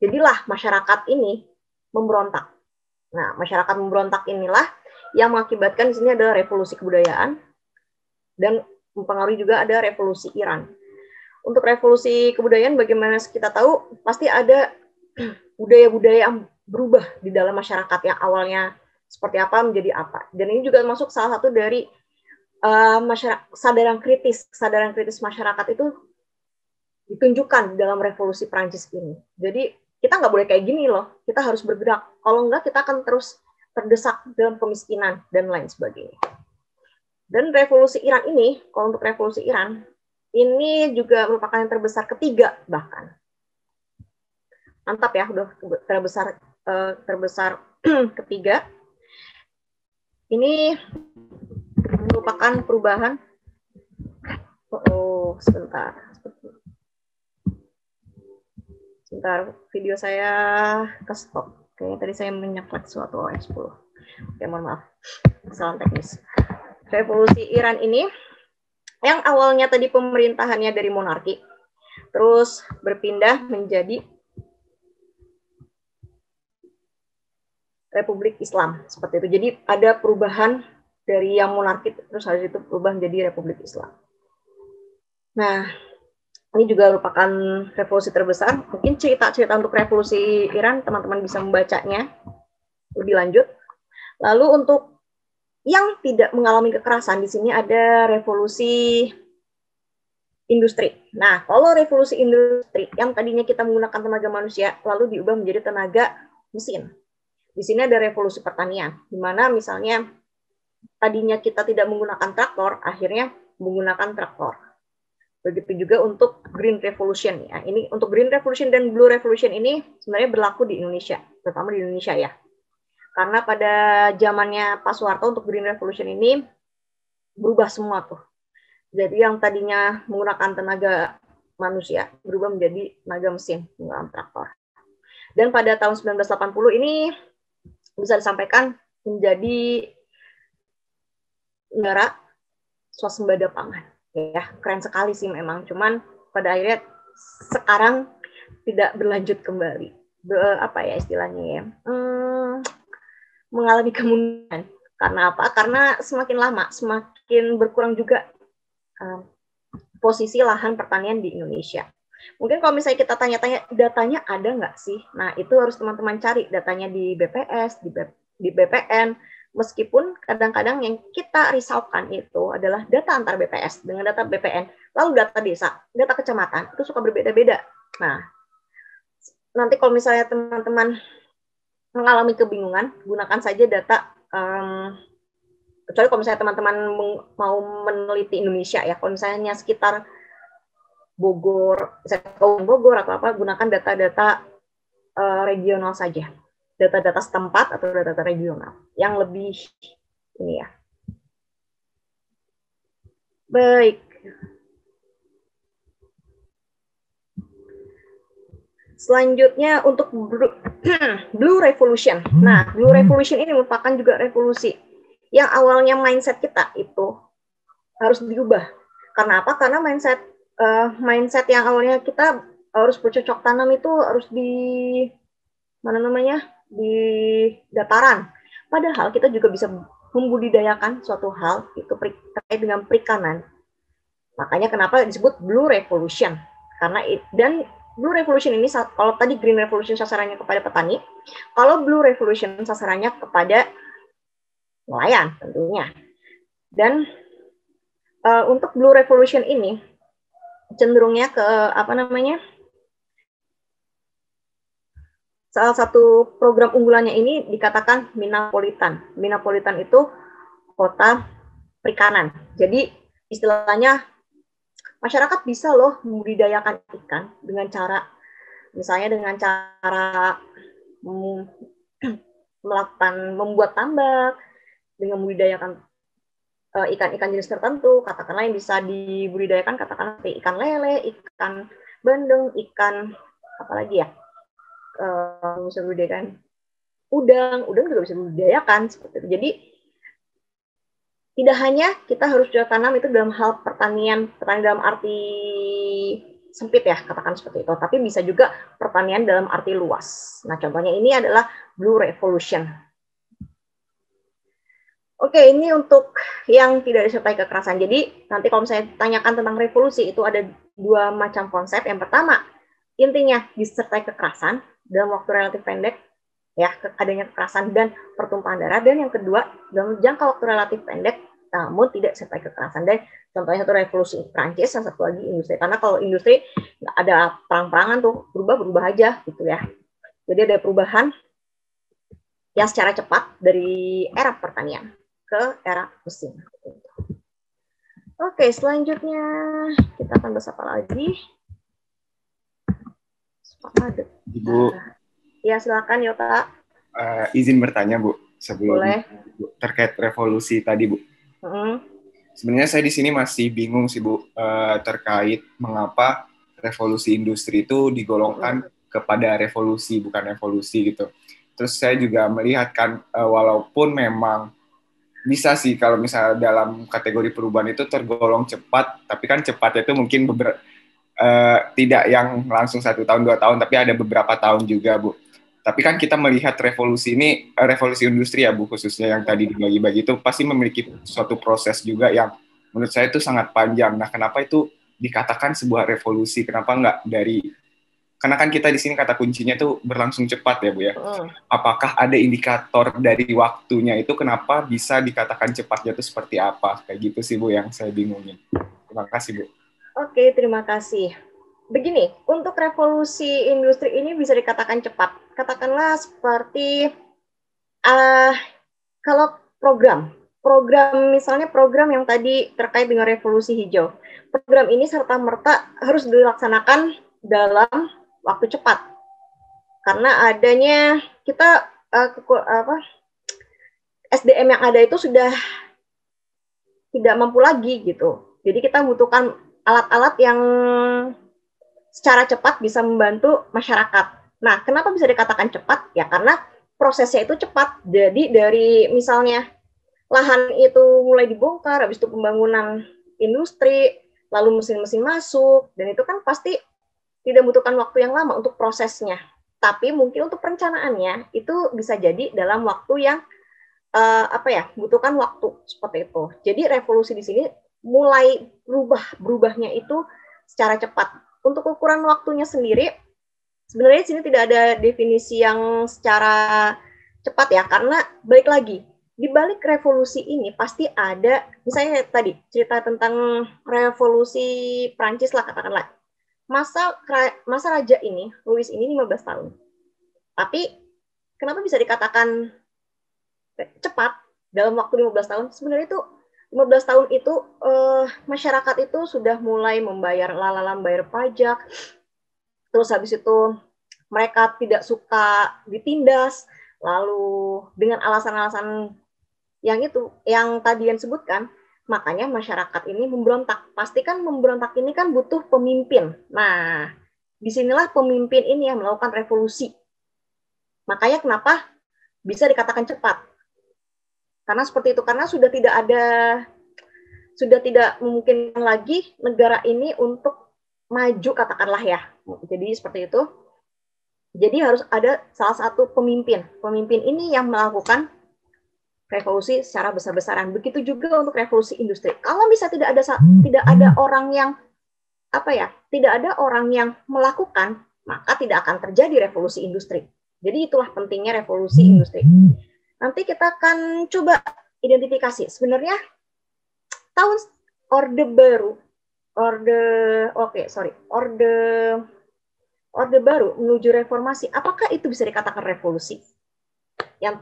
Speaker 1: Jadilah masyarakat ini memberontak. Nah, masyarakat memberontak inilah yang mengakibatkan di sini adalah revolusi kebudayaan dan mempengaruhi juga ada revolusi Iran. Untuk revolusi kebudayaan, bagaimana kita tahu, pasti ada budaya-budaya yang berubah di dalam masyarakat yang awalnya seperti apa menjadi apa. Dan ini juga masuk salah satu dari kesadaran kritis masyarakat itu ditunjukkan dalam revolusi Prancis ini. Jadi kita nggak boleh kayak gini loh, kita harus bergerak. Kalau enggak, kita akan terus terdesak dalam kemiskinan dan lain sebagainya. Dan revolusi Iran ini, kalau untuk revolusi Iran, ini juga merupakan yang terbesar ketiga bahkan. Mantap ya, udah terbesar ketiga. Ini merupakan perubahan. Sebentar, video saya ke stop. Kayaknya tadi saya menyaklat suatu OS 10. Oke, mohon maaf. Kesalahan teknis. Revolusi Iran ini yang awalnya tadi pemerintahannya dari monarki, terus berpindah menjadi Republik Islam, seperti itu. Jadi ada perubahan dari yang monarki terus habis itu berubah menjadi Republik Islam. Nah, ini juga merupakan revolusi terbesar. Mungkin cerita-cerita untuk revolusi Iran teman-teman bisa membacanya lebih lanjut. Lalu untuk yang tidak mengalami kekerasan, di sini ada revolusi industri. Nah, kalau revolusi industri yang tadinya kita menggunakan tenaga manusia, lalu diubah menjadi tenaga mesin. Di sini ada revolusi pertanian, di mana misalnya tadinya kita tidak menggunakan traktor, akhirnya menggunakan traktor. Begitu juga untuk Green Revolution. Ya. Ini untuk Green Revolution dan Blue Revolution ini sebenarnya berlaku di Indonesia, terutama di Indonesia ya. Karena pada zamannya Pak Soeharto untuk Green Revolution ini berubah semua tuh. Jadi yang tadinya menggunakan tenaga manusia berubah menjadi tenaga mesin, menggunakan traktor. Dan pada tahun 1980 ini bisa disampaikan menjadi negara swasembada pangan. Ya, keren sekali sih memang. Cuman pada akhirnya sekarang tidak berlanjut kembali. Apa ya istilahnya ya? Mengalami kemunduran. Karena apa? Karena semakin lama, semakin berkurang juga posisi lahan pertanian di Indonesia. Mungkin kalau misalnya kita tanya-tanya, datanya ada nggak sih? Nah, itu harus teman-teman cari datanya di BPS, di BPN. Meskipun kadang-kadang yang kita risaukan itu adalah data antar BPS dengan data BPN, lalu data desa, data kecamatan, itu suka berbeda-beda. Nah, nanti kalau misalnya teman-teman mengalami kebingungan, gunakan saja data, kecuali kalau misalnya teman-teman mau meneliti Indonesia ya, kalau misalnya sekitar Bogor, misalnya Bogor atau apa, gunakan data-data regional saja, data-data setempat atau data-data regional, yang lebih ini ya. Baik. Selanjutnya untuk Blue Revolution. Nah, Blue Revolution ini merupakan juga revolusi yang awalnya mindset kita itu harus diubah. Karena apa? Karena mindset yang awalnya kita harus bercocok tanam itu harus di dataran. Padahal kita juga bisa membudidayakan suatu hal itu terkait dengan perikanan. Makanya kenapa disebut Blue Revolution. Dan Blue Revolution ini, kalau tadi Green Revolution sasarannya kepada petani, kalau Blue Revolution sasarannya kepada nelayan tentunya. Dan untuk Blue Revolution ini cenderungnya ke salah satu program unggulannya ini dikatakan Minapolitan. Minapolitan itu kota perikanan. Jadi istilahnya masyarakat bisa loh membudidayakan ikan dengan cara, misalnya dengan cara membuat tambak, dengan membudidayakan ikan-ikan jenis tertentu, katakanlah yang bisa dibudidayakan, katakanlah ikan lele, ikan bandeng, ikan apalagi ya, bisa dibudidayakan udang juga bisa dibudidayakan seperti itu. Jadi tidak hanya kita harus cocok tanam itu dalam hal pertanian dalam arti sempit ya, katakan seperti itu, tapi bisa juga pertanian dalam arti luas. Nah, contohnya ini adalah Blue Revolution. Oke, ini untuk yang tidak disertai kekerasan. Jadi nanti kalau saya tanyakan tentang revolusi, itu ada dua macam konsep. Yang pertama, intinya disertai kekerasan dalam waktu relatif pendek, ya, adanya kekerasan dan pertumpahan darah. Dan yang kedua, dalam jangka waktu relatif pendek, namun tidak disertai kekerasan. Dan contohnya satu revolusi Prancis, yang satu lagi industri. Karena kalau industri nggak ada perang-perangan tuh, berubah aja gitu ya. Jadi ada perubahan yang secara cepat dari era pertanian ke era mesin. Oke, selanjutnya kita akan bahas apa lagi?
Speaker 8: Ibu.
Speaker 1: Ya, silakan Yota.
Speaker 8: Izin bertanya, Bu, sebelum
Speaker 1: Boleh.
Speaker 8: Terkait revolusi tadi, Bu. Sebenarnya saya di sini masih bingung sih, Bu, terkait mengapa revolusi industri itu digolongkan kepada revolusi, bukan evolusi gitu. Terus saya juga melihat kan, walaupun memang bisa sih kalau misalnya dalam kategori perubahan itu tergolong cepat, tapi kan cepatnya itu mungkin tidak yang langsung 1 tahun 2 tahun, tapi ada beberapa tahun juga, Bu. Tapi kan kita melihat revolusi ini, revolusi industri ya, Bu, khususnya yang tadi dibagi-bagi itu pasti memiliki suatu proses juga yang menurut saya itu sangat panjang. Nah, kenapa itu dikatakan sebuah revolusi? Kenapa nggak karena kan kita di sini kata kuncinya itu berlangsung cepat ya, Bu ya. Apakah ada indikator dari waktunya itu kenapa bisa dikatakan cepatnya itu seperti apa? Kayak gitu sih, Bu, yang saya bingungin. Terima kasih, Bu.
Speaker 1: Oke, terima kasih. Begini, untuk revolusi industri ini bisa dikatakan cepat. Katakanlah seperti kalau misalnya program yang tadi terkait dengan revolusi hijau. Program ini serta-merta harus dilaksanakan dalam waktu cepat. Karena adanya kita SDM yang ada itu sudah tidak mampu lagi gitu. Jadi kita membutuhkan alat-alat yang secara cepat bisa membantu masyarakat. Nah, kenapa bisa dikatakan cepat? Ya karena prosesnya itu cepat. Jadi dari misalnya lahan itu mulai dibongkar, habis itu pembangunan industri, lalu mesin-mesin masuk, dan itu kan pasti tidak membutuhkan waktu yang lama untuk prosesnya. Tapi mungkin untuk perencanaannya itu bisa jadi dalam waktu yang butuhkan waktu seperti itu. Jadi revolusi di sini mulai berubahnya itu secara cepat. Untuk ukuran waktunya sendiri, sebenarnya di sini tidak ada definisi yang secara cepat ya, karena balik lagi di balik revolusi ini pasti ada, misalnya tadi cerita tentang revolusi Prancis lah katakanlah. Masa raja ini, Louis ini 15 tahun. Tapi kenapa bisa dikatakan cepat dalam waktu 15 tahun? Sebenarnya itu 15 tahun itu masyarakat itu sudah mulai membayar pajak. Terus habis itu mereka tidak suka ditindas, lalu dengan alasan-alasan yang tadi yang sebutkan, makanya masyarakat ini memberontak. Pastikan memberontak ini kan butuh pemimpin. Nah, disinilah pemimpin ini yang melakukan revolusi. Makanya kenapa bisa dikatakan cepat. Karena seperti itu, karena sudah tidak ada sudah tidak memungkinkan lagi negara ini untuk maju, katakanlah ya. Jadi seperti itu. Jadi harus ada salah satu pemimpin. Pemimpin ini yang melakukan revolusi secara besar-besaran. Begitu juga untuk revolusi industri. Kalau misalnya tidak ada orang yang tidak ada orang yang melakukan, maka tidak akan terjadi revolusi industri. Jadi itulah pentingnya revolusi industri. Nanti kita akan coba identifikasi sebenarnya tahun Orde Baru menuju reformasi, apakah itu bisa dikatakan revolusi? Yang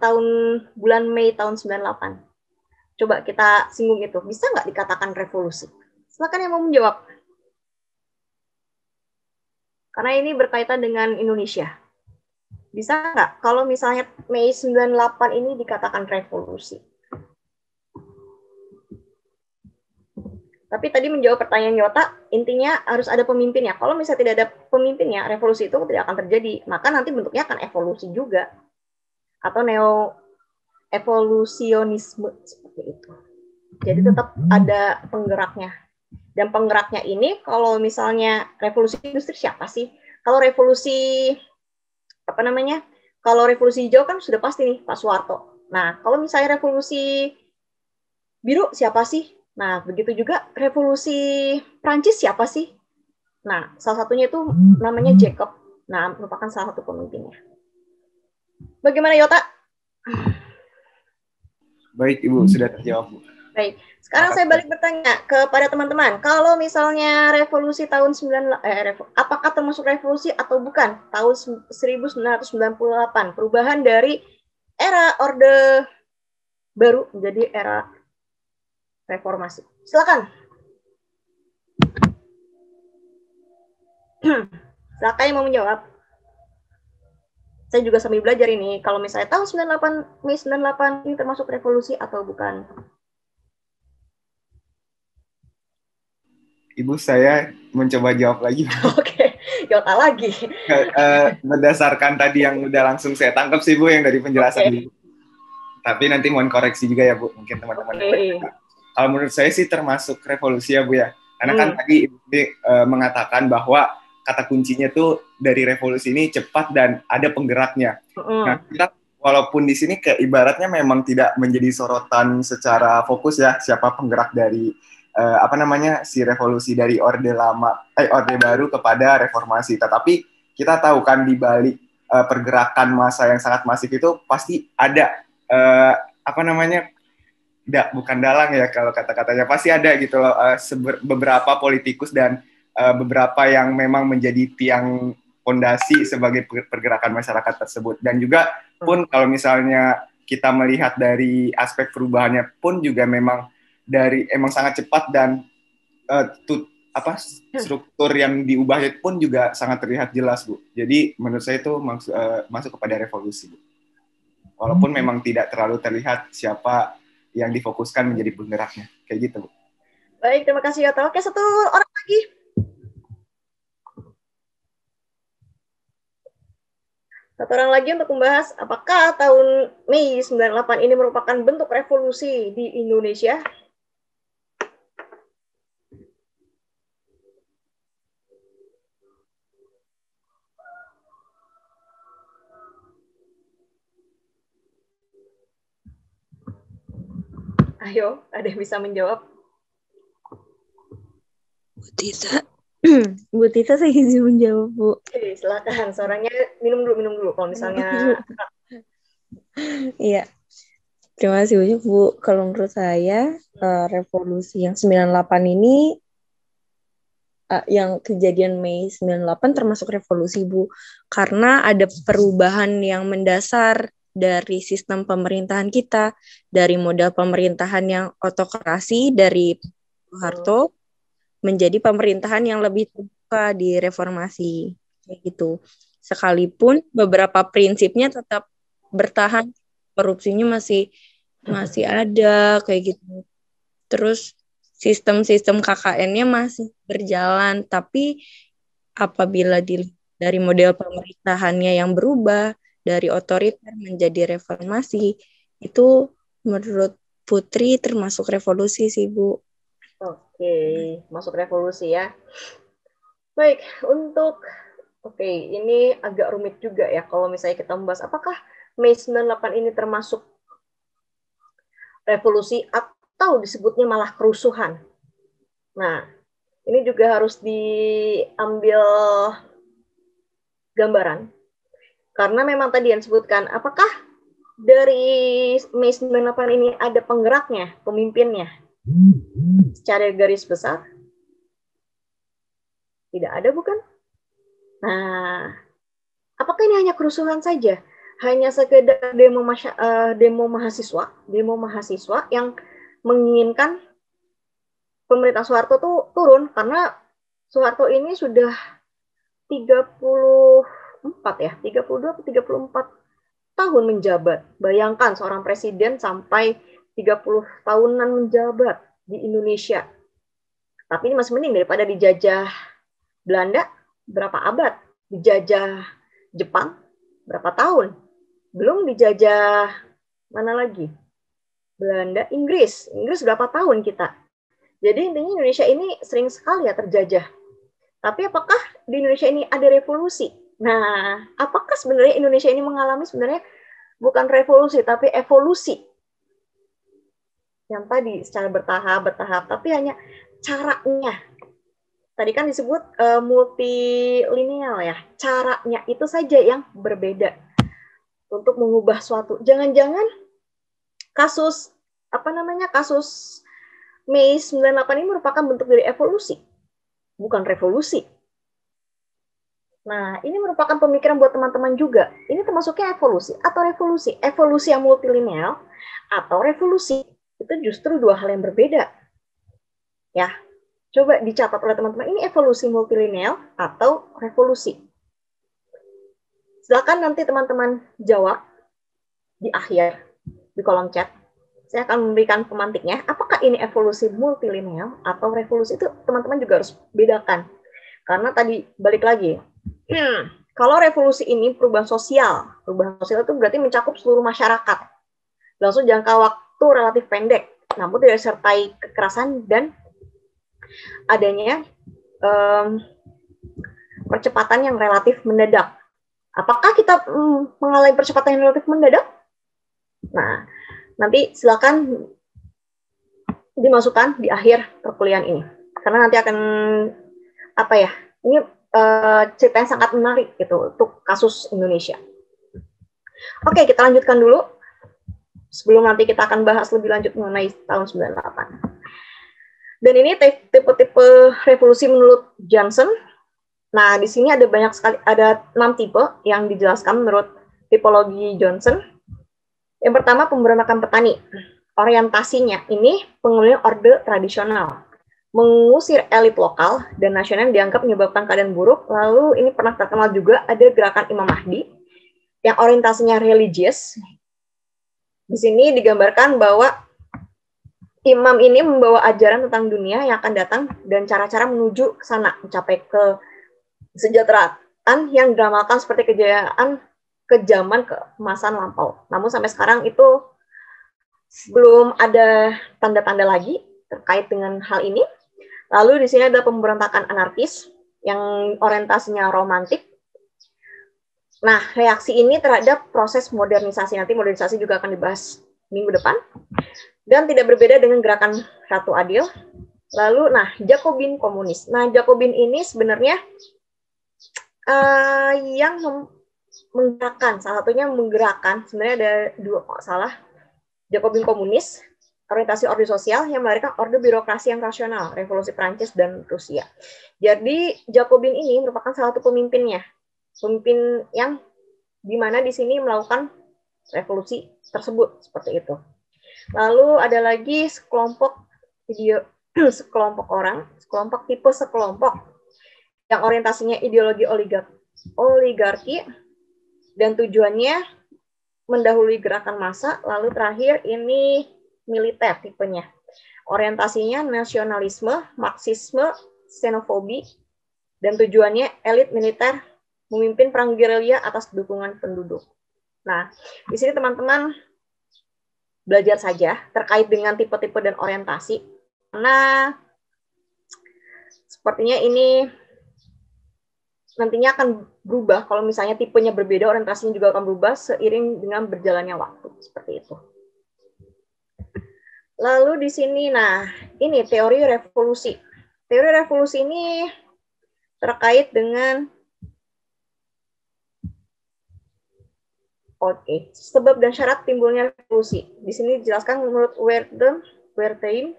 Speaker 1: bulan Mei tahun 98. Coba kita singgung itu. Bisa nggak dikatakan revolusi? Silakan yang mau menjawab. Karena ini berkaitan dengan Indonesia. Bisa nggak kalau misalnya Mei 98 ini dikatakan revolusi? Tapi tadi menjawab pertanyaan Yota, intinya harus ada pemimpinnya. Kalau misalnya tidak ada pemimpinnya, revolusi itu tidak akan terjadi. Maka nanti bentuknya akan evolusi juga. Atau neo-evolusionisme, seperti itu. Jadi tetap ada penggeraknya. Dan penggeraknya ini, kalau misalnya revolusi industri siapa sih? Kalau revolusi, kalau revolusi hijau kan sudah pasti nih, Pak Soeharto. Nah, kalau misalnya revolusi biru siapa sih? Nah, begitu juga revolusi Prancis siapa sih? Nah, salah satunya itu namanya Jacob. Nah, merupakan salah satu pemimpinnya. Bagaimana Yota?
Speaker 8: Baik, Ibu, sudah terjawab, Bu.
Speaker 1: Baik. Sekarang saya balik bertanya kepada teman-teman. Kalau misalnya revolusi tahun apakah termasuk revolusi atau bukan? Tahun 1998, perubahan dari era Orde Baru menjadi era reformasi. Silakan. Silakan yang mau menjawab. Saya juga sambil belajar ini. Kalau misalnya tahun 98, Mei 98 ini termasuk revolusi atau bukan?
Speaker 8: Ibu, saya mencoba jawab lagi.
Speaker 1: Oke, Yota lagi.
Speaker 8: Berdasarkan tadi yang udah langsung saya tangkap sih, Bu, yang dari penjelasan Ibu. Tapi nanti mohon koreksi juga ya, Bu. Mungkin teman-teman. Kalau menurut saya sih termasuk revolusi ya, Bu ya. Karena kan tadi Ibu mengatakan bahwa kata kuncinya tuh dari revolusi ini cepat dan ada penggeraknya. Nah, kita walaupun di sini ibaratnya memang tidak menjadi sorotan secara fokus ya siapa penggerak dari si revolusi dari Orde Baru kepada reformasi. Tetapi kita tahu kan di balik pergerakan massa yang sangat masif itu pasti ada bukan dalang ya kalau kata-katanya, pasti ada gitu loh beberapa politikus dan beberapa yang memang menjadi tiang fondasi sebagai pergerakan masyarakat tersebut. Dan juga pun kalau misalnya kita melihat dari aspek perubahannya pun juga memang emang sangat cepat dan struktur yang diubah pun juga sangat terlihat jelas, Bu. Jadi menurut saya itu masuk kepada revolusi, Bu. Walaupun memang tidak terlalu terlihat siapa yang difokuskan menjadi penggeraknya. Kayak gitu, Bu.
Speaker 1: Baik, terima kasih Yota. Oke, satu orang lagi. Satu orang lagi untuk membahas apakah tahun Mei 98 ini merupakan bentuk revolusi di Indonesia? Ayo, ada yang bisa menjawab?
Speaker 7: Bu Tita saya izin menjawab, Bu.
Speaker 1: Oke, silakan. Suaranya minum dulu. Kalau misalnya...
Speaker 7: Iya. Terima kasih banyak, Bu. Kalau menurut saya, revolusi yang 98 ini, yang kejadian Mei 98 termasuk revolusi, Bu. Karena ada perubahan yang mendasar dari sistem pemerintahan kita, dari model pemerintahan yang otokrasi dari Soeharto menjadi pemerintahan yang lebih terbuka di reformasi, kayak gitu. Sekalipun beberapa prinsipnya tetap bertahan, korupsinya masih ada kayak gitu. Terus sistem-sistem KKN-nya masih berjalan, tapi apabila dari model pemerintahannya yang berubah dari otoriter menjadi reformasi, itu menurut Putri termasuk revolusi sih, Bu.
Speaker 1: Oke, masuk revolusi ya. Baik, ini agak rumit juga ya kalau misalnya kita membahas apakah Mei 98 ini termasuk revolusi atau disebutnya malah kerusuhan. Nah, ini juga harus diambil gambaran. Karena memang tadi yang disebutkan, apakah dari Mei 98 ini ada penggeraknya, pemimpinnya? Secara garis besar, tidak ada, bukan? Nah, apakah ini hanya kerusuhan saja? Hanya sekedar demo mahasiswa yang menginginkan pemerintah Soeharto tuh turun, karena Soeharto ini sudah 32 atau 34 tahun menjabat. Bayangkan seorang presiden sampai 30 tahunan menjabat di Indonesia. Tapi ini masih mending daripada dijajah Belanda berapa abad, dijajah Jepang berapa tahun, belum dijajah mana lagi? Belanda, Inggris berapa tahun kita. Jadi intinya Indonesia ini sering sekali ya terjajah. Tapi apakah di Indonesia ini ada revolusi? Nah, apakah sebenarnya Indonesia ini mengalami sebenarnya bukan revolusi, tapi evolusi? Yang tadi secara bertahap, tapi hanya caranya. Tadi kan disebut multilineal ya. Caranya itu saja yang berbeda untuk mengubah suatu. Jangan-jangan kasus Mei 98 ini merupakan bentuk dari evolusi, bukan revolusi. Nah, ini merupakan pemikiran buat teman-teman juga. Ini termasuknya evolusi atau revolusi. Evolusi yang multilineal atau revolusi. Itu justru dua hal yang berbeda. Ya, coba dicatat oleh teman-teman. Ini evolusi multilineal atau revolusi. Silakan nanti teman-teman jawab di akhir, di kolom chat. Saya akan memberikan pemantiknya. Apakah ini evolusi multilineal atau revolusi? Itu teman-teman juga harus bedakan. Karena tadi balik lagi, kalau revolusi ini perubahan sosial itu berarti mencakup seluruh masyarakat. Langsung jangka waktu relatif pendek, namun tidak disertai kekerasan dan adanya percepatan yang relatif mendadak. Apakah kita mengalami percepatan yang relatif mendadak? Nah, nanti silakan dimasukkan di akhir perkuliahan ini. Karena nanti akan ini cerita yang sangat menarik gitu untuk kasus Indonesia. Oke, kita lanjutkan dulu. Sebelum nanti kita akan bahas lebih lanjut mengenai tahun 98. Dan ini tipe-tipe revolusi menurut Johnson. Nah, di sini ada banyak sekali, ada 6 tipe yang dijelaskan menurut tipologi Johnson. Yang pertama, pemberontakan petani. Orientasinya ini pengembalian orde tradisional, mengusir elit lokal dan nasional yang dianggap menyebabkan keadaan buruk. Lalu ini pernah terkenal juga ada gerakan Imam Mahdi yang orientasinya religius. Di sini digambarkan bahwa imam ini membawa ajaran tentang dunia yang akan datang dan cara-cara menuju ke sana, mencapai kesejahteraan yang diramalkan seperti kejayaan ke zaman keemasan lampau. Namun sampai sekarang itu belum ada tanda-tanda lagi terkait dengan hal ini. Lalu di sini ada pemberontakan anarkis yang orientasinya romantik. Nah, reaksi ini terhadap proses modernisasi. Nanti modernisasi juga akan dibahas minggu depan. Dan tidak berbeda dengan gerakan Ratu Adil. Lalu, Jacobin komunis. Nah, Jacobin ini sebenarnya yang menggerakkan, salah satunya menggerakkan, sebenarnya ada 2 kalau salah. Jacobin komunis, orientasi orde sosial yang melahirkan orde birokrasi yang rasional, revolusi Prancis dan Rusia. Jadi Jacobin ini merupakan salah satu pemimpinnya, pemimpin yang dimana di sini melakukan revolusi tersebut seperti itu. Lalu ada lagi sekelompok yang orientasinya ideologi oligarki dan tujuannya mendahului gerakan massa. Lalu terakhir ini militer tipenya. Orientasinya nasionalisme, marxisme, xenofobi, dan tujuannya elit militer memimpin perang gerilya atas dukungan penduduk. Nah, di sini teman-teman belajar saja terkait dengan tipe-tipe dan orientasi. Karena sepertinya ini nantinya akan berubah kalau misalnya tipenya berbeda, orientasinya juga akan berubah seiring dengan berjalannya waktu, seperti itu. Lalu di sini, nah ini teori revolusi. Teori revolusi ini terkait dengan sebab dan syarat timbulnya revolusi. Di sini dijelaskan menurut Wertheim,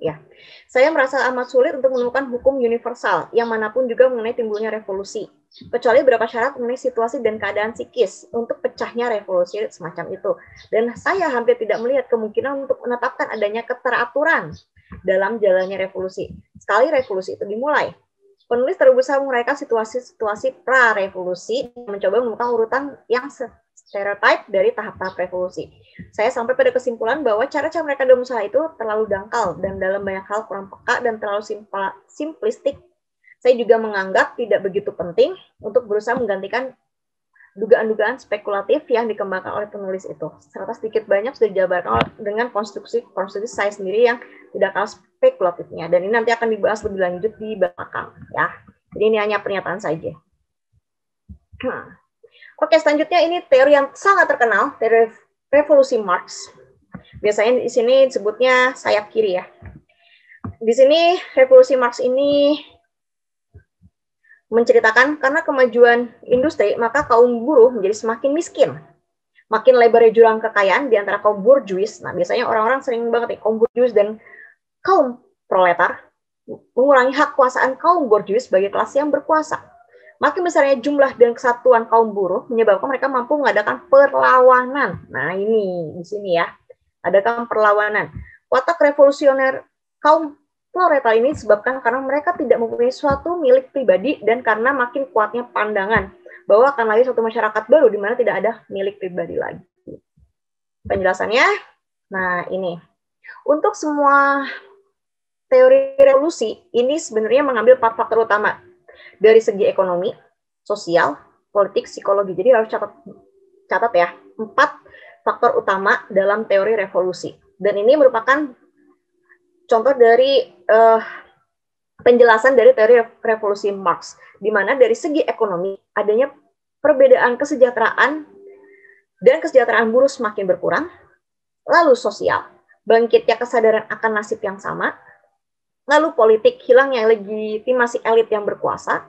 Speaker 1: ya. Saya merasa amat sulit untuk menemukan hukum universal yang manapun juga mengenai timbulnya revolusi, kecuali beberapa syarat mengenai situasi dan keadaan psikis untuk pecahnya revolusi semacam itu. Dan saya hampir tidak melihat kemungkinan untuk menetapkan adanya keteraturan dalam jalannya revolusi. Sekali revolusi itu dimulai, penulis berusaha menguraikan situasi-situasi pra-revolusi dan mencoba menemukan urutan yang stereotip dari tahap-tahap revolusi. Saya sampai pada kesimpulan bahwa cara-cara mereka dalam usaha itu terlalu dangkal dan dalam banyak hal kurang peka dan terlalu simplistik. Saya juga menganggap tidak begitu penting untuk berusaha menggantikan dugaan-dugaan spekulatif yang dikembangkan oleh penulis itu. Serta sedikit banyak sudah dijabarkan dengan konstruksi saya sendiri yang tidak kalah spekulatifnya. Dan ini nanti akan dibahas lebih lanjut di belakang, ya. Jadi ini hanya pernyataan saja. Oke, selanjutnya ini teori yang sangat terkenal, teori revolusi Marx. Biasanya di sini disebutnya sayap kiri, ya. Di sini revolusi Marx ini menceritakan karena kemajuan industri, maka kaum buruh menjadi semakin miskin. Makin lebarnya jurang kekayaan di antara kaum burjuis. Nah, biasanya orang-orang sering banget kaum burjuis dan kaum proletar mengurangi hak kuasaan kaum burjuis sebagai kelas yang berkuasa. Makin besarnya jumlah dan kesatuan kaum buruh menyebabkan mereka mampu mengadakan perlawanan. Nah, ini di sini ya. Adakan perlawanan. Watak revolusioner kaum proletar ini disebabkan karena mereka tidak mempunyai suatu milik pribadi dan karena makin kuatnya pandangan bahwa akan lahir suatu masyarakat baru di mana tidak ada milik pribadi lagi. Penjelasannya, nah ini. Untuk semua teori revolusi, ini sebenarnya mengambil 4 faktor utama. Dari segi ekonomi, sosial, politik, psikologi. Jadi harus catat ya, 4 faktor utama dalam teori revolusi. Dan ini merupakan contoh dari penjelasan dari teori revolusi Marx, di mana dari segi ekonomi adanya perbedaan kesejahteraan dan kesejahteraan buruh semakin berkurang. Lalu sosial, bangkitnya kesadaran akan nasib yang sama. Lalu politik, hilangnya legitimasi elit yang berkuasa.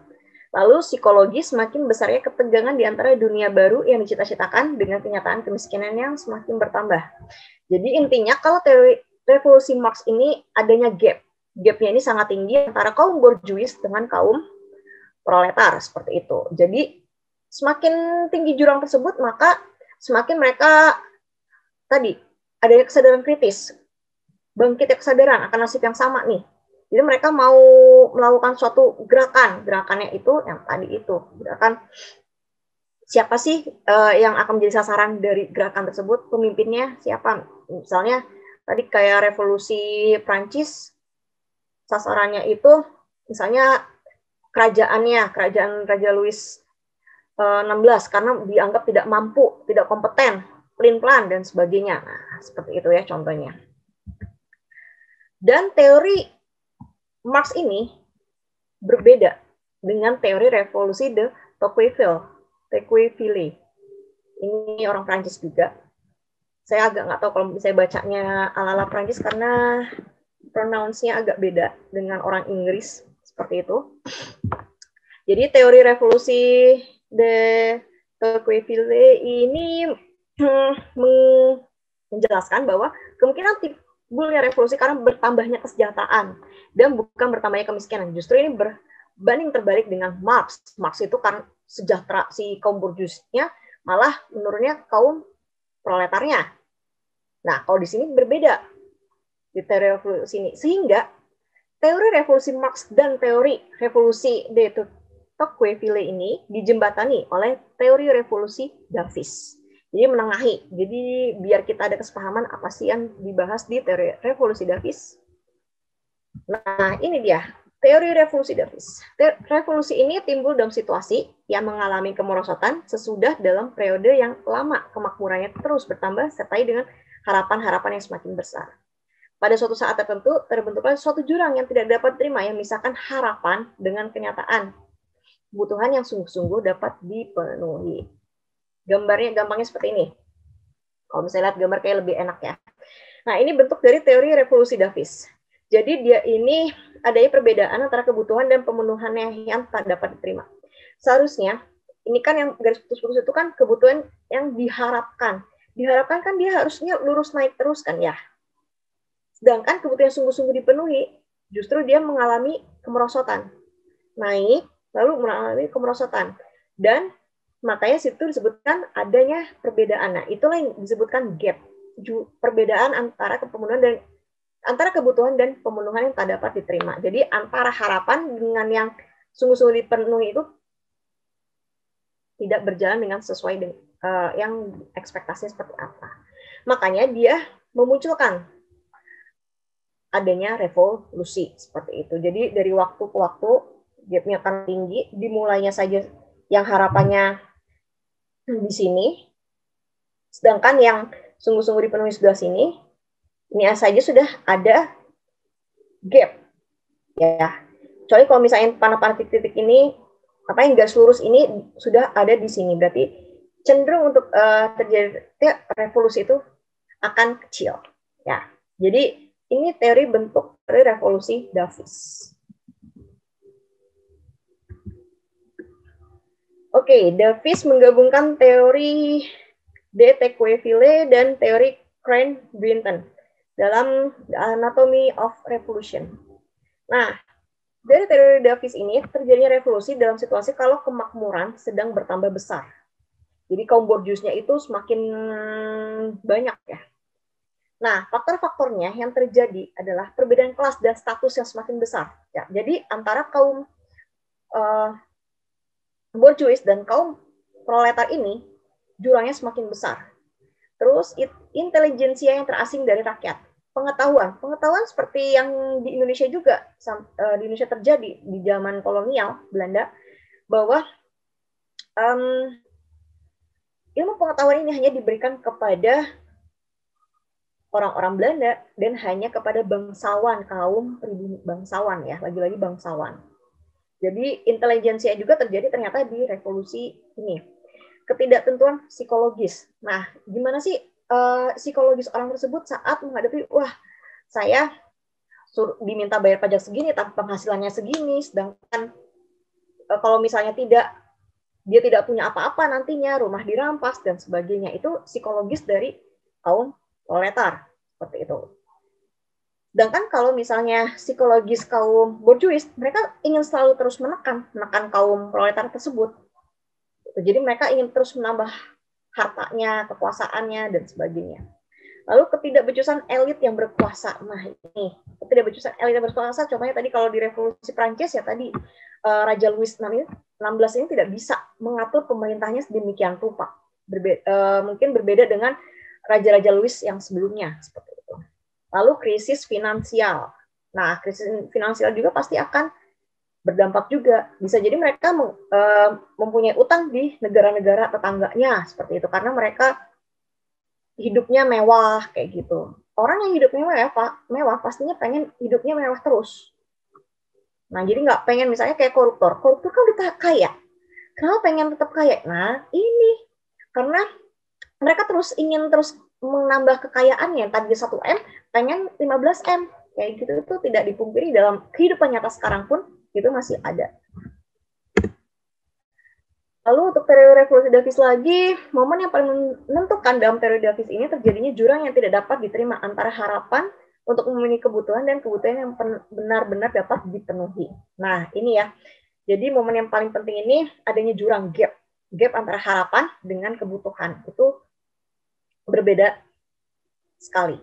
Speaker 1: Lalu psikologi, semakin besarnya ketegangan di antara dunia baru yang dicita-citakan dengan kenyataan kemiskinan yang semakin bertambah. Jadi intinya kalau teori revolusi Marx ini adanya gap. Gapnya ini sangat tinggi antara kaum borjuis dengan kaum proletar, seperti itu. Jadi semakin tinggi jurang tersebut, maka semakin mereka tadi adanya kesadaran kritis. Bangkitnya kesadaran akan nasib yang sama nih. Jadi mereka mau melakukan suatu gerakan, gerakannya itu yang tadi itu, gerakan siapa sih yang akan menjadi sasaran dari gerakan tersebut, pemimpinnya siapa? Misalnya tadi kayak revolusi Prancis, sasarannya itu misalnya kerajaan Raja Louis XVI karena dianggap tidak mampu, tidak kompeten, pelin-pelan dan sebagainya. Nah, seperti itu ya contohnya. Dan teori Marx ini berbeda dengan teori revolusi de Tocqueville. Ini orang Prancis juga. Saya agak nggak tahu kalau saya bacanya ala-ala Prancis karena pronounce-nya agak beda dengan orang Inggris, seperti itu. Jadi teori revolusi de Tocqueville ini menjelaskan bahwa kemungkinan timbulnya revolusi karena bertambahnya kesejahteraan dan bukan bertambahnya kemiskinan. Justru ini berbanding terbalik dengan Marx. Marx itu kan sejahtera si kaum burjusnya, malah menurunnya kaum proletarnya. Nah, kalau di sini berbeda di teori revolusi ini. Sehingga teori revolusi Marx dan teori revolusi de Tocqueville ini dijembatani oleh teori revolusi Davis. Jadi menengahi. Jadi biar kita ada kesepahaman apa sih yang dibahas di teori revolusi Davis. Nah, ini dia teori revolusi Davis. Revolusi ini timbul dalam situasi yang mengalami kemerosotan sesudah dalam periode yang lama kemakmurannya terus bertambah sertai dengan harapan-harapan yang semakin besar. pada suatu saat tertentu terbentuklah suatu jurang yang tidak dapat diterima, yang misalkan harapan dengan kenyataan. Kebutuhan yang sungguh-sungguh dapat dipenuhi. Gampangnya seperti ini. Kalau misalnya lihat gambar kayak lebih enak ya. Nah, ini bentuk dari teori revolusi Davis. Jadi dia ini adanya perbedaan antara kebutuhan dan pemenuhannya yang tak dapat diterima. Seharusnya, ini kan yang garis putus-putus itu kan kebutuhan yang diharapkan. Diharapkan kan dia harusnya lurus naik terus kan ya. Sedangkan kebutuhan yang sungguh-sungguh dipenuhi, justru dia mengalami kemerosotan. Naik, lalu mengalami kemerosotan. Dan makanya situ disebutkan adanya perbedaan. Nah, itulah yang disebutkan gap. Perbedaan antara kebutuhan dan pemenuhan yang tak dapat diterima. Jadi antara harapan dengan yang sungguh-sungguh dipenuhi itu tidak berjalan dengan sesuai dengan yang ekspektasinya seperti apa. Makanya dia memunculkan adanya revolusi seperti itu. Jadi dari waktu ke waktu gapnya akan tinggi, dimulainya saja yang harapannya di sini, sedangkan yang sungguh-sungguh dipenuhi sebelah sini, ini saja sudah ada gap. Ya, kecuali kalau misalnya panah-panah titik-titik ini, apa yang garis lurus ini sudah ada di sini, berarti cenderung untuk terjadi revolusi itu akan kecil. Ya, jadi ini teori bentuk dari revolusi Davis. Oke, Davis menggabungkan teori de Tocqueville dan teori Crane-Brinton dalam The Anatomy of Revolution. Nah, dari teori Davis ini terjadinya revolusi dalam situasi kalau kemakmuran sedang bertambah besar. Jadi kaum borjuisnya itu semakin banyak ya. Nah, faktor-faktornya yang terjadi adalah perbedaan kelas dan status yang semakin besar. Ya, jadi antara kaum borjuis dan kaum proletar ini jurangnya semakin besar. Terus intelijensia yang terasing dari rakyat. Pengetahuan seperti yang di Indonesia juga, di Indonesia terjadi di zaman kolonial Belanda, bahwa ilmu pengetahuan ini hanya diberikan kepada orang-orang Belanda dan hanya kepada bangsawan, kaum pribumi bangsawan ya, lagi-lagi bangsawan. Jadi intelijensia juga terjadi ternyata di revolusi ini. Ketidaktentuan psikologis. Nah, gimana sih psikologis orang tersebut saat menghadapi, wah, saya diminta bayar pajak segini, tapi penghasilannya segini, sedangkan kalau misalnya dia tidak punya apa-apa nantinya, rumah dirampas, dan sebagainya. Itu psikologis dari kaum proletar, seperti itu. Sedangkan kalau misalnya psikologis kaum borjuis, mereka ingin selalu terus menekan kaum proletar tersebut. Jadi mereka ingin terus menambah hartanya, kekuasaannya, dan sebagainya. Lalu ketidakbecusan elit yang berkuasa. Nah, ini ketidakbecusan elit yang berkuasa, contohnya tadi kalau di Revolusi Prancis ya tadi, Raja Louis XVI ini tidak bisa mengatur pemerintahnya sedemikian rupa. Mungkin berbeda dengan Raja-Raja Louis yang sebelumnya. Seperti itu. Lalu krisis finansial. Nah, krisis finansial juga pasti akan berdampak juga. Bisa jadi mereka mempunyai utang di negara-negara tetangganya seperti itu karena mereka hidupnya mewah kayak gitu. Orang yang hidupnya mewah pastinya pengen hidupnya mewah terus. Nah, jadi nggak pengen misalnya kayak koruptor. Koruptor kan udah kaya. Kenapa pengen tetap kaya? Nah, ini karena mereka ingin terus menambah kekayaannya. Tadi 1M, pengen 15M. Kayak gitu itu tidak dipungkiri dalam kehidupan nyata sekarang pun itu masih ada. Lalu untuk teori revolusi Davis lagi, momen yang paling menentukan dalam teori Davis ini terjadinya jurang yang tidak dapat diterima antara harapan untuk memenuhi kebutuhan dan kebutuhan yang benar-benar dapat dipenuhi. Nah, ini ya. Jadi momen yang paling penting ini adanya jurang gap antara harapan dengan kebutuhan. Itu berbeda sekali.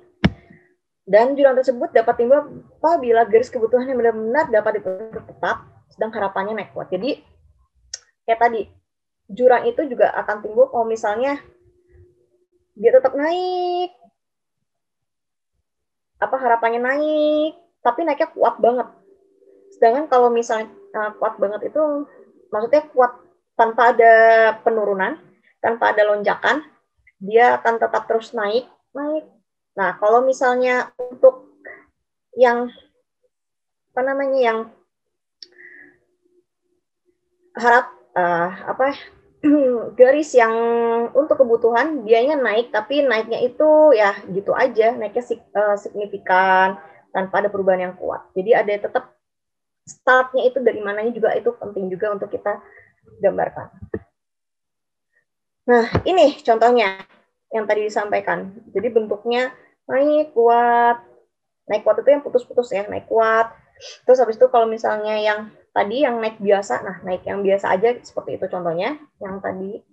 Speaker 1: Dan jurang tersebut dapat timbul apabila garis kebutuhan yang benar-benar dapat dipenuhi tetap, sedang harapannya naik kuat. Jadi, kayak tadi, jurang itu juga akan timbul kalau misalnya dia tetap naik, harapannya naik, tapi naiknya kuat banget. Sedangkan kalau misalnya kuat banget itu, maksudnya kuat tanpa ada penurunan, tanpa ada lonjakan, dia akan tetap terus naik. Nah, kalau misalnya untuk yang apa namanya yang garis yang untuk kebutuhan dianya naik, tapi naiknya itu ya gitu aja, naiknya signifikan tanpa ada perubahan yang kuat. Jadi ada tetap startnya itu dari mananya juga, itu penting juga untuk kita gambarkan. Nah, ini contohnya yang tadi disampaikan. Jadi bentuknya naik kuat itu yang putus-putus ya, naik kuat. Terus habis itu kalau misalnya yang tadi yang naik biasa, nah naik yang biasa aja seperti itu contohnya yang tadi.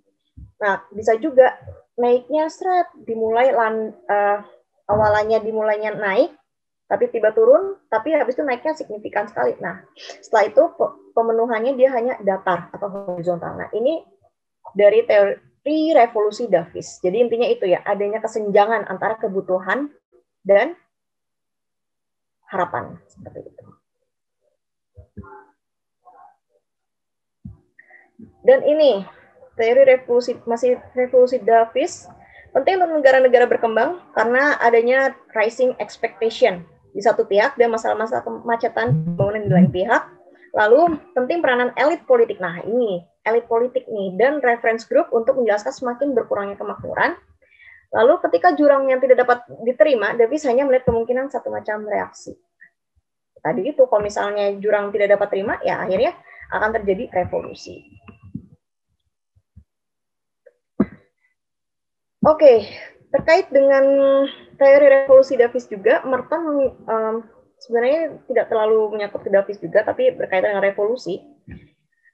Speaker 1: Nah, bisa juga naiknya dimulai awalannya dimulainya naik, tapi tiba turun, tapi habis itu naiknya signifikan sekali. Nah, setelah itu pemenuhannya dia hanya datar atau horizontal. Nah, ini dari teori revolusi Davis. Jadi intinya itu ya, adanya kesenjangan antara kebutuhan dan harapan seperti itu. Dan ini teori revolusi Davis penting untuk negara-negara berkembang karena adanya rising expectation di satu pihak dan masalah-masalah kemacetan pembangunan di lain pihak. Lalu penting peranan elit politik. Nah, ini elit politik nih dan reference group untuk menjelaskan semakin berkurangnya kemakmuran. Lalu ketika jurang yang tidak dapat diterima, Davis hanya melihat kemungkinan satu macam reaksi. Tadi itu kalau misalnya jurang tidak dapat terima, ya akhirnya akan terjadi revolusi. Oke, terkait dengan teori revolusi Davis juga, Merton sebenarnya tidak terlalu menyangkut ke Davis juga, tapi berkaitan dengan revolusi.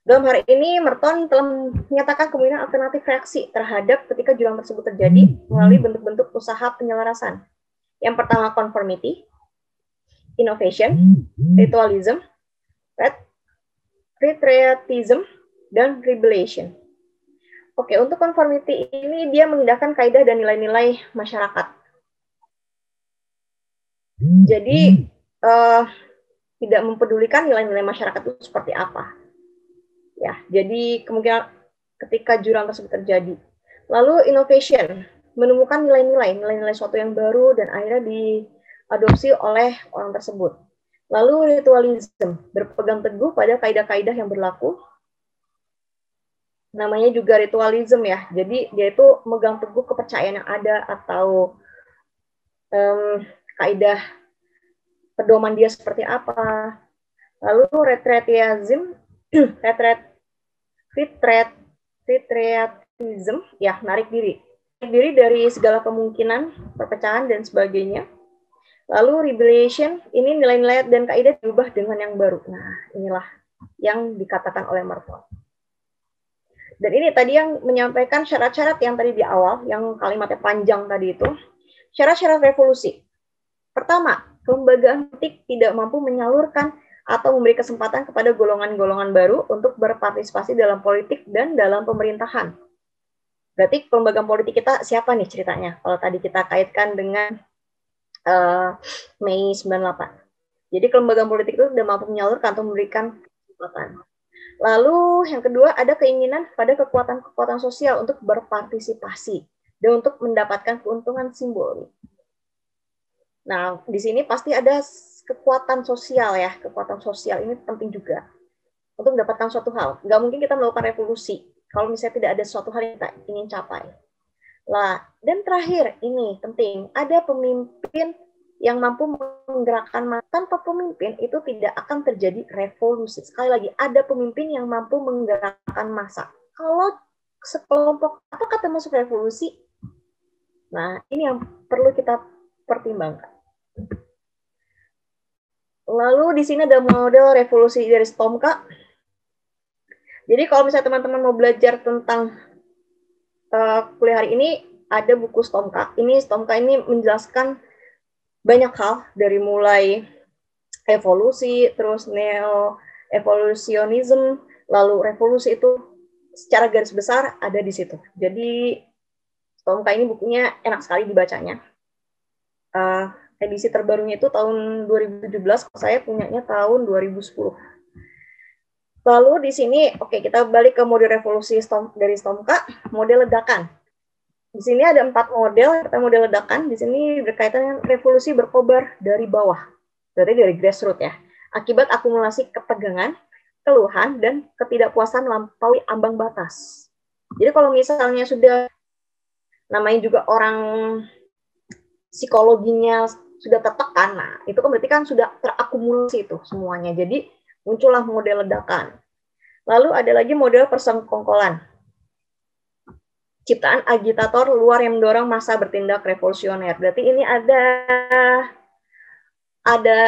Speaker 1: Dalam hari ini, Merton telah menyatakan kemungkinan alternatif reaksi terhadap ketika jurang tersebut terjadi melalui bentuk-bentuk usaha penyelarasan. Yang pertama, conformity, innovation, ritualism, retreatism, dan rebellion. Oke, untuk conformity ini dia mengindahkan kaidah dan nilai-nilai masyarakat. Jadi tidak mempedulikan nilai-nilai masyarakat itu seperti apa. Ya, jadi kemungkinan ketika jurang tersebut terjadi. Lalu innovation, menemukan nilai-nilai suatu yang baru dan akhirnya diadopsi oleh orang tersebut. Lalu ritualism, berpegang teguh pada kaidah-kaidah yang berlaku. Namanya juga ritualism ya. Jadi dia itu megang teguh kepercayaan yang ada atau kaidah pedoman dia seperti apa. Lalu retreatism, ya narik diri dari segala kemungkinan perpecahan dan sebagainya. Lalu rebellion, ini nilai-nilai dan kaidah diubah dengan yang baru. Nah, inilah yang dikatakan oleh Merton. Dan ini tadi yang menyampaikan syarat-syarat yang tadi di awal, yang kalimatnya panjang tadi itu. Syarat-syarat revolusi. Pertama, kelembagaan politik tidak mampu menyalurkan atau memberi kesempatan kepada golongan-golongan baru untuk berpartisipasi dalam politik dan dalam pemerintahan. Berarti kelembagaan politik kita siapa nih ceritanya? Kalau tadi kita kaitkan dengan Mei 98. Jadi kelembagaan politik itu tidak mampu menyalurkan atau memberikan kesempatan. Lalu yang kedua, ada keinginan pada kekuatan-kekuatan sosial untuk berpartisipasi dan untuk mendapatkan keuntungan simbolik. Nah, di sini pasti ada kekuatan sosial ya. Kekuatan sosial ini penting juga untuk mendapatkan suatu hal. Nggak mungkin kita melakukan revolusi kalau misalnya tidak ada suatu hal yang kita ingin capai. Lah, dan terakhir ini penting, ada pemimpin yang mampu menggerakkan massa. Tanpa pemimpin itu tidak akan terjadi revolusi. Sekali lagi, ada pemimpin yang mampu menggerakkan massa. Kalau sekelompok, apakah termasuk revolusi? Nah, ini yang perlu kita pertimbangkan. Lalu di sini ada model revolusi dari Stomka. Jadi kalau misalnya teman-teman mau belajar tentang kuliah hari ini, ada buku Stomka. Stomka ini menjelaskan banyak hal dari mulai evolusi, terus neo-evolusionism, lalu revolusi itu secara garis besar ada di situ. Jadi Stomka ini bukunya enak sekali dibacanya. Edisi terbarunya itu tahun 2017, saya punyanya tahun 2010. Lalu di sini, oke, kita balik ke model revolusi dari Stomka, model ledakan. Di sini ada 4 model, model ledakan. Di sini berkaitan dengan revolusi berkobar dari bawah. berarti dari grassroots ya, akibat akumulasi ketegangan, keluhan, dan ketidakpuasan melampaui ambang batas. Jadi kalau misalnya sudah, namanya juga orang psikologinya sudah tertekan, nah itu kan berarti kan sudah terakumulasi itu semuanya. Jadi muncullah model ledakan. Lalu ada lagi model persekongkolan. Ciptaan agitator luar yang mendorong massa bertindak revolusioner. Berarti ini ada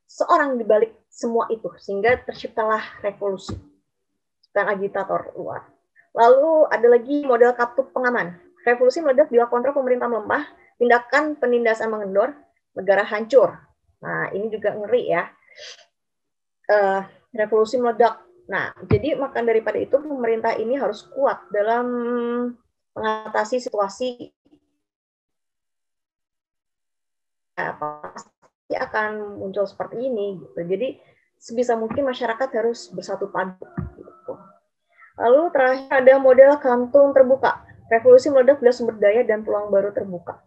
Speaker 1: seorang di balik semua itu, sehingga terciptalah revolusi. Ciptaan agitator luar. Lalu ada lagi model katup pengaman. Revolusi meledak bila kontrol pemerintah melemah, tindakan penindasan mengendor, negara hancur. Nah, ini juga ngeri ya. Revolusi meledak. Nah, jadi maka daripada itu pemerintah ini harus kuat dalam mengatasi situasi, pasti akan muncul seperti ini. Gitu. Jadi sebisa mungkin masyarakat harus bersatu padu. Gitu. Lalu terakhir ada model kantung terbuka. Revolusi meledak bila sumber daya dan peluang baru terbuka.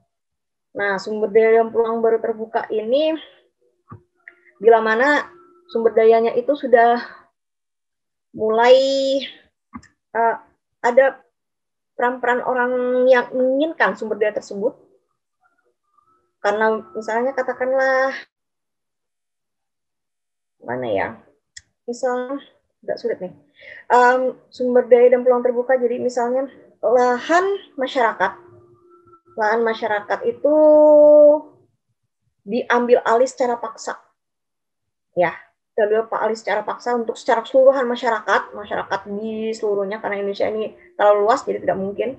Speaker 1: Nah, sumber daya dan peluang baru terbuka ini bila mana sumber dayanya itu sudah mulai ada peran-peran orang yang menginginkan sumber daya tersebut. Karena misalnya katakanlah, mana ya, misalnya, agak sulit nih, sumber daya dan peluang terbuka, jadi misalnya lahan masyarakat itu diambil alih secara paksa. Ya, diambil alih secara paksa untuk secara keseluruhan masyarakat di seluruhnya, karena Indonesia ini terlalu luas, jadi tidak mungkin.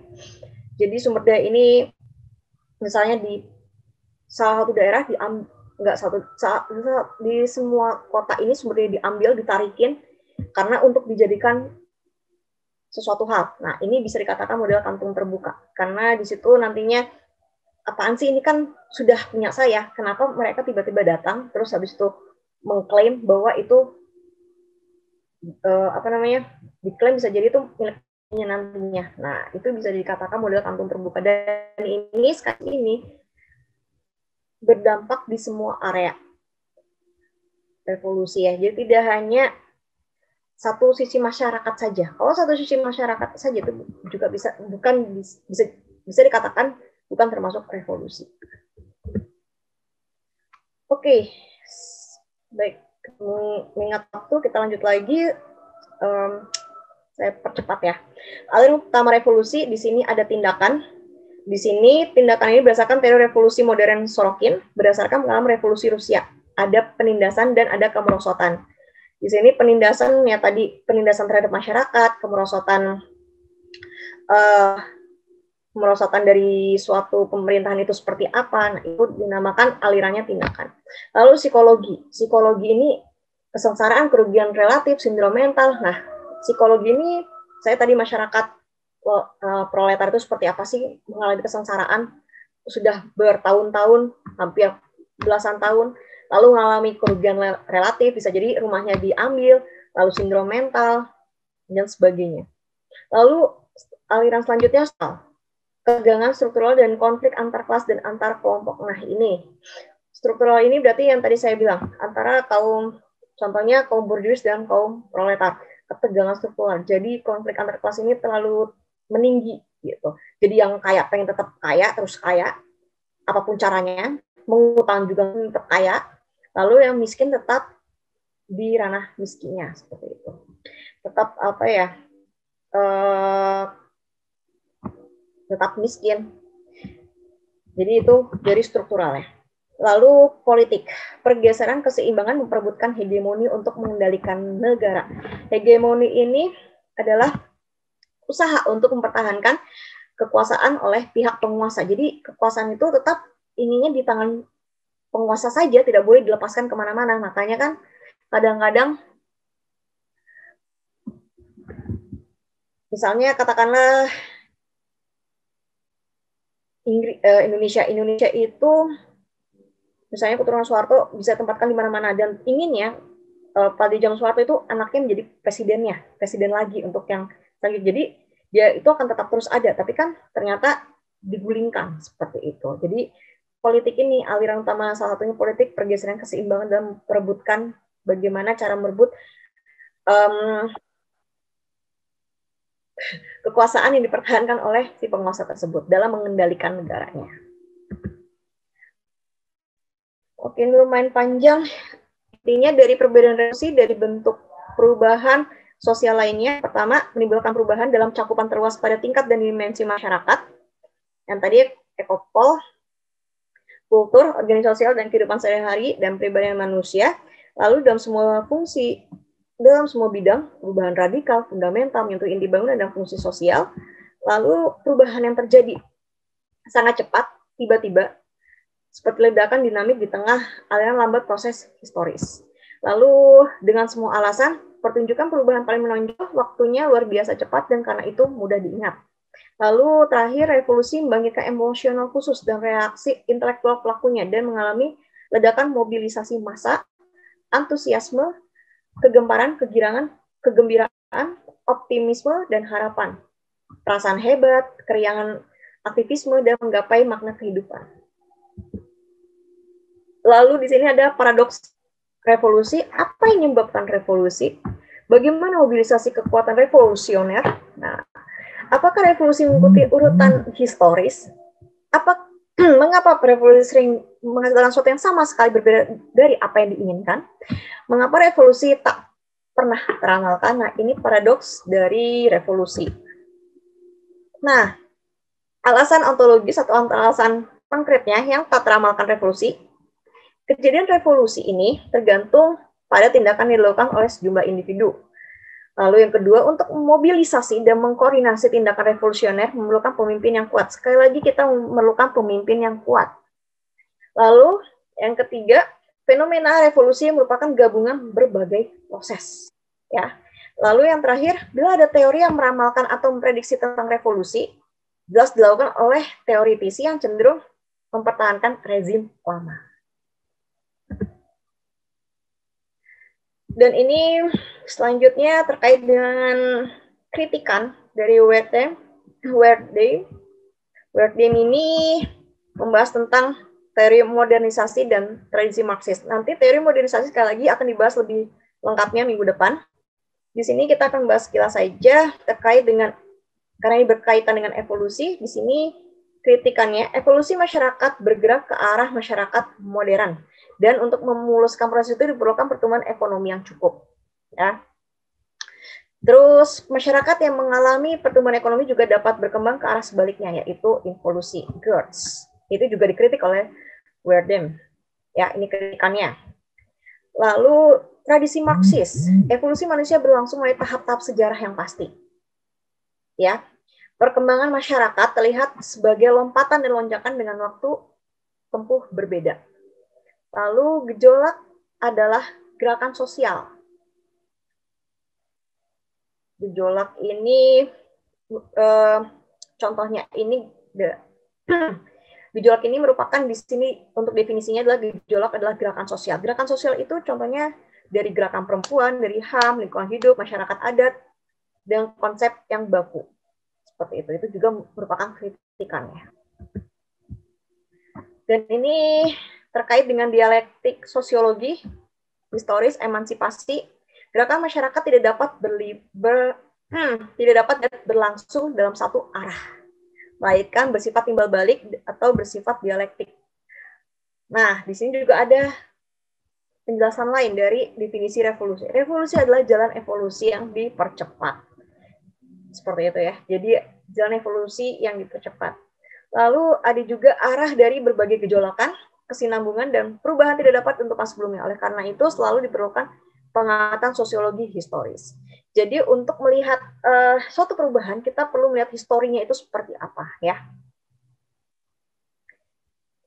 Speaker 1: Jadi sumber daya ini, misalnya di salah satu daerah, di semua kota ini sumber daya diambil, ditarikin, karena untuk dijadikan sesuatu hal. Nah, ini bisa dikatakan model kantung terbuka. Karena di situ nantinya, apaan sih ini kan sudah punya saya, kenapa mereka tiba-tiba datang, terus habis itu mengklaim bahwa itu, diklaim bisa jadi itu miliknya nantinya. Nah, itu bisa dikatakan model kantung terbuka. Dan ini sekali ini berdampak di semua area revolusi ya. Jadi tidak hanya satu sisi masyarakat saja. Kalau satu sisi masyarakat saja itu juga bisa dikatakan bukan termasuk revolusi. Oke, baik. Mengingat waktu, kita lanjut lagi. Saya percepat ya. Aliran utama revolusi di sini ada tindakan. Di sini tindakan ini berdasarkan teori revolusi modern Sorokin, berdasarkan pengalaman revolusi Rusia. Ada penindasan dan ada kemerosotan. Di sini penindasan ya tadi penindasan terhadap masyarakat, kemerosotan dari suatu pemerintahan itu seperti apa. Nah, itu dinamakan alirannya tindakan. Lalu psikologi ini kesengsaraan, kerugian relatif, sindrom mental. Nah, psikologi ini saya tadi masyarakat proletar itu seperti apa sih mengalami kesengsaraan sudah bertahun-tahun, hampir belasan tahun. Lalu mengalami kerugian relatif, bisa jadi rumahnya diambil, lalu sindrom mental, dan sebagainya. Lalu aliran selanjutnya, ketegangan struktural dan konflik antar kelas dan antar kelompok. Nah ini, struktural ini berarti yang tadi saya bilang, antara contohnya kaum borjuis dan kaum proletar, ketegangan struktural. Jadi konflik antar kelas ini terlalu meninggi, gitu. Jadi yang kaya pengen tetap kaya, terus kaya, apapun caranya, mengutang juga tetap kaya, lalu yang miskin tetap di ranah miskinnya, seperti itu. Tetap tetap miskin. Jadi itu dari struktural ya. Lalu politik, pergeseran keseimbangan memperebutkan hegemoni untuk mengendalikan negara. Hegemoni ini adalah usaha untuk mempertahankan kekuasaan oleh pihak penguasa. Jadi kekuasaan itu tetap ininya di tangan penguasa saja, tidak boleh dilepaskan kemana-mana. Makanya kan kadang-kadang, misalnya katakanlah Indonesia itu, misalnya keturunan Soeharto bisa tempatkan di mana-mana, dan inginnya Pak Dijang Soeharto itu anaknya menjadi presiden lagi untuk yang selanjutnya. Jadi dia itu akan tetap terus ada, tapi kan ternyata digulingkan seperti itu. Jadi politik ini, aliran utama salah satunya politik, pergeseran keseimbangan dalam perebutkan bagaimana cara merebut kekuasaan yang dipertahankan oleh si penguasa tersebut dalam mengendalikan negaranya. Oke, ini lumayan panjang. Intinya dari perbedaan revolusi, dari bentuk perubahan sosial lainnya. Pertama, menimbulkan perubahan dalam cakupan terluas pada tingkat dan dimensi masyarakat. Yang tadi ekopol, kultur, organisasi sosial, dan kehidupan sehari-hari, dan pribadian manusia. Lalu dalam semua fungsi, dalam semua bidang, perubahan radikal, fundamental, menyentuh inti bangunan dan fungsi sosial. Lalu perubahan yang terjadi sangat cepat, tiba-tiba, seperti ledakan dinamik di tengah aliran lambat proses historis. Lalu dengan semua alasan, pertunjukan perubahan paling menonjol, waktunya luar biasa cepat dan karena itu mudah diingat. Lalu terakhir, revolusi membangkitkan emosional khusus dan reaksi intelektual pelakunya dan mengalami ledakan mobilisasi massa, antusiasme, kegemparan, kegirangan, kegembiraan, optimisme, dan harapan. Perasaan hebat, keriangan aktivisme, dan menggapai makna kehidupan. Lalu di sini ada paradoks revolusi. Apa yang menyebabkan revolusi? Bagaimana mobilisasi kekuatan revolusioner? Nah, apakah revolusi mengikuti urutan historis? Mengapa revolusi sering menghasilkan sesuatu yang sama sekali berbeda dari apa yang diinginkan? Mengapa revolusi tak pernah teramalkan? Nah, ini paradoks dari revolusi. Nah, alasan ontologis atau alasan konkretnya yang tak teramalkan revolusi. Kejadian revolusi ini tergantung pada tindakan yang dilakukan oleh sejumlah individu. Lalu yang kedua, untuk memobilisasi dan mengkoordinasi tindakan revolusioner memerlukan pemimpin yang kuat. Sekali lagi kita memerlukan pemimpin yang kuat. Lalu yang ketiga, fenomena revolusi merupakan gabungan berbagai proses. Ya. Lalu yang terakhir, bila ada teori yang meramalkan atau memprediksi tentang revolusi, jelas dilakukan oleh teoritisi yang cenderung mempertahankan rezim lama. Dan ini selanjutnya terkait dengan kritikan dari Wertheim. Wertheim ini membahas tentang teori modernisasi dan tradisi Marxis. Nanti teori modernisasi sekali lagi akan dibahas lebih lengkapnya minggu depan. Di sini kita akan bahas sekilas saja terkait dengan, karena ini berkaitan dengan evolusi. Di sini kritikannya, evolusi masyarakat bergerak ke arah masyarakat modern. Dan untuk memuluskan proses itu diperlukan pertumbuhan ekonomi yang cukup. Ya. Terus masyarakat yang mengalami pertumbuhan ekonomi juga dapat berkembang ke arah sebaliknya, yaitu involusi, growth. Itu juga dikritik oleh Wertheim. Ya, ini kritikannya. Lalu tradisi Marxis, evolusi manusia berlangsung melalui tahap-tahap sejarah yang pasti. Ya, perkembangan masyarakat terlihat sebagai lompatan dan lonjakan dengan waktu tempuh berbeda. Lalu gejolak adalah gerakan sosial. Gejolak ini contohnya ini gejolak ini merupakan di sini untuk definisinya adalah gejolak adalah gerakan sosial. Gerakan sosial itu contohnya dari gerakan perempuan, dari HAM, lingkungan hidup, masyarakat adat, dan konsep yang baku. Seperti itu. Itu juga merupakan kritikannya. Dan ini terkait dengan dialektik sosiologi, historis, emansipasi, gerakan masyarakat tidak dapat berlangsung dalam satu arah, melainkan bersifat timbal balik atau bersifat dialektik. Nah, di sini juga ada penjelasan lain dari definisi revolusi. Revolusi adalah jalan evolusi yang dipercepat. Seperti itu ya. Jadi jalan evolusi yang dipercepat. Lalu ada juga arah dari berbagai gejolakan, kesinambungan, dan perubahan tidak dapat ditentukan sebelumnya. Oleh karena itu selalu diperlukan pengamatan sosiologi historis. Jadi untuk melihat suatu perubahan, kita perlu melihat historinya itu seperti apa ya.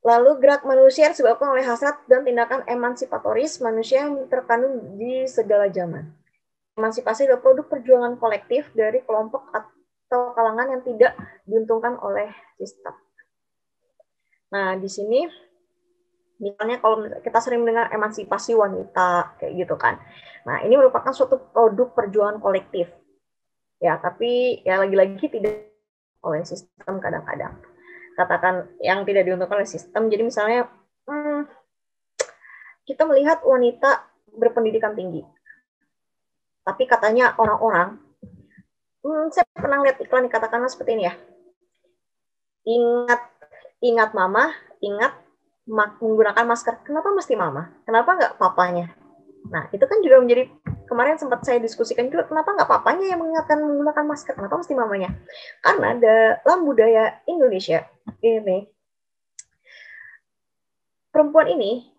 Speaker 1: Lalu gerak manusia disebabkan oleh hasrat dan tindakan emansipatoris manusia yang terkandung di segala zaman. Emansipasi adalah produk perjuangan kolektif dari kelompok atau kalangan yang tidak diuntungkan oleh sistem. Nah, di sini misalnya kalau kita sering mendengar emansipasi wanita kayak gitu kan. Nah, ini merupakan suatu produk perjuangan kolektif. Ya, tapi ya lagi-lagi tidak oleh sistem kadang-kadang. katakan yang tidak diuntungkan oleh sistem. Jadi misalnya kita melihat wanita berpendidikan tinggi, tapi katanya orang-orang, saya pernah lihat iklan katakanlah seperti ini ya, ingat mama, ingat menggunakan masker. Kenapa mesti mama? Kenapa nggak papanya? Nah, itu kan juga menjadi, kemarin sempat saya diskusikan juga, kenapa nggak papanya yang mengingatkan menggunakan masker? Kenapa mesti mamanya? Karena dalam budaya Indonesia ini, perempuan ini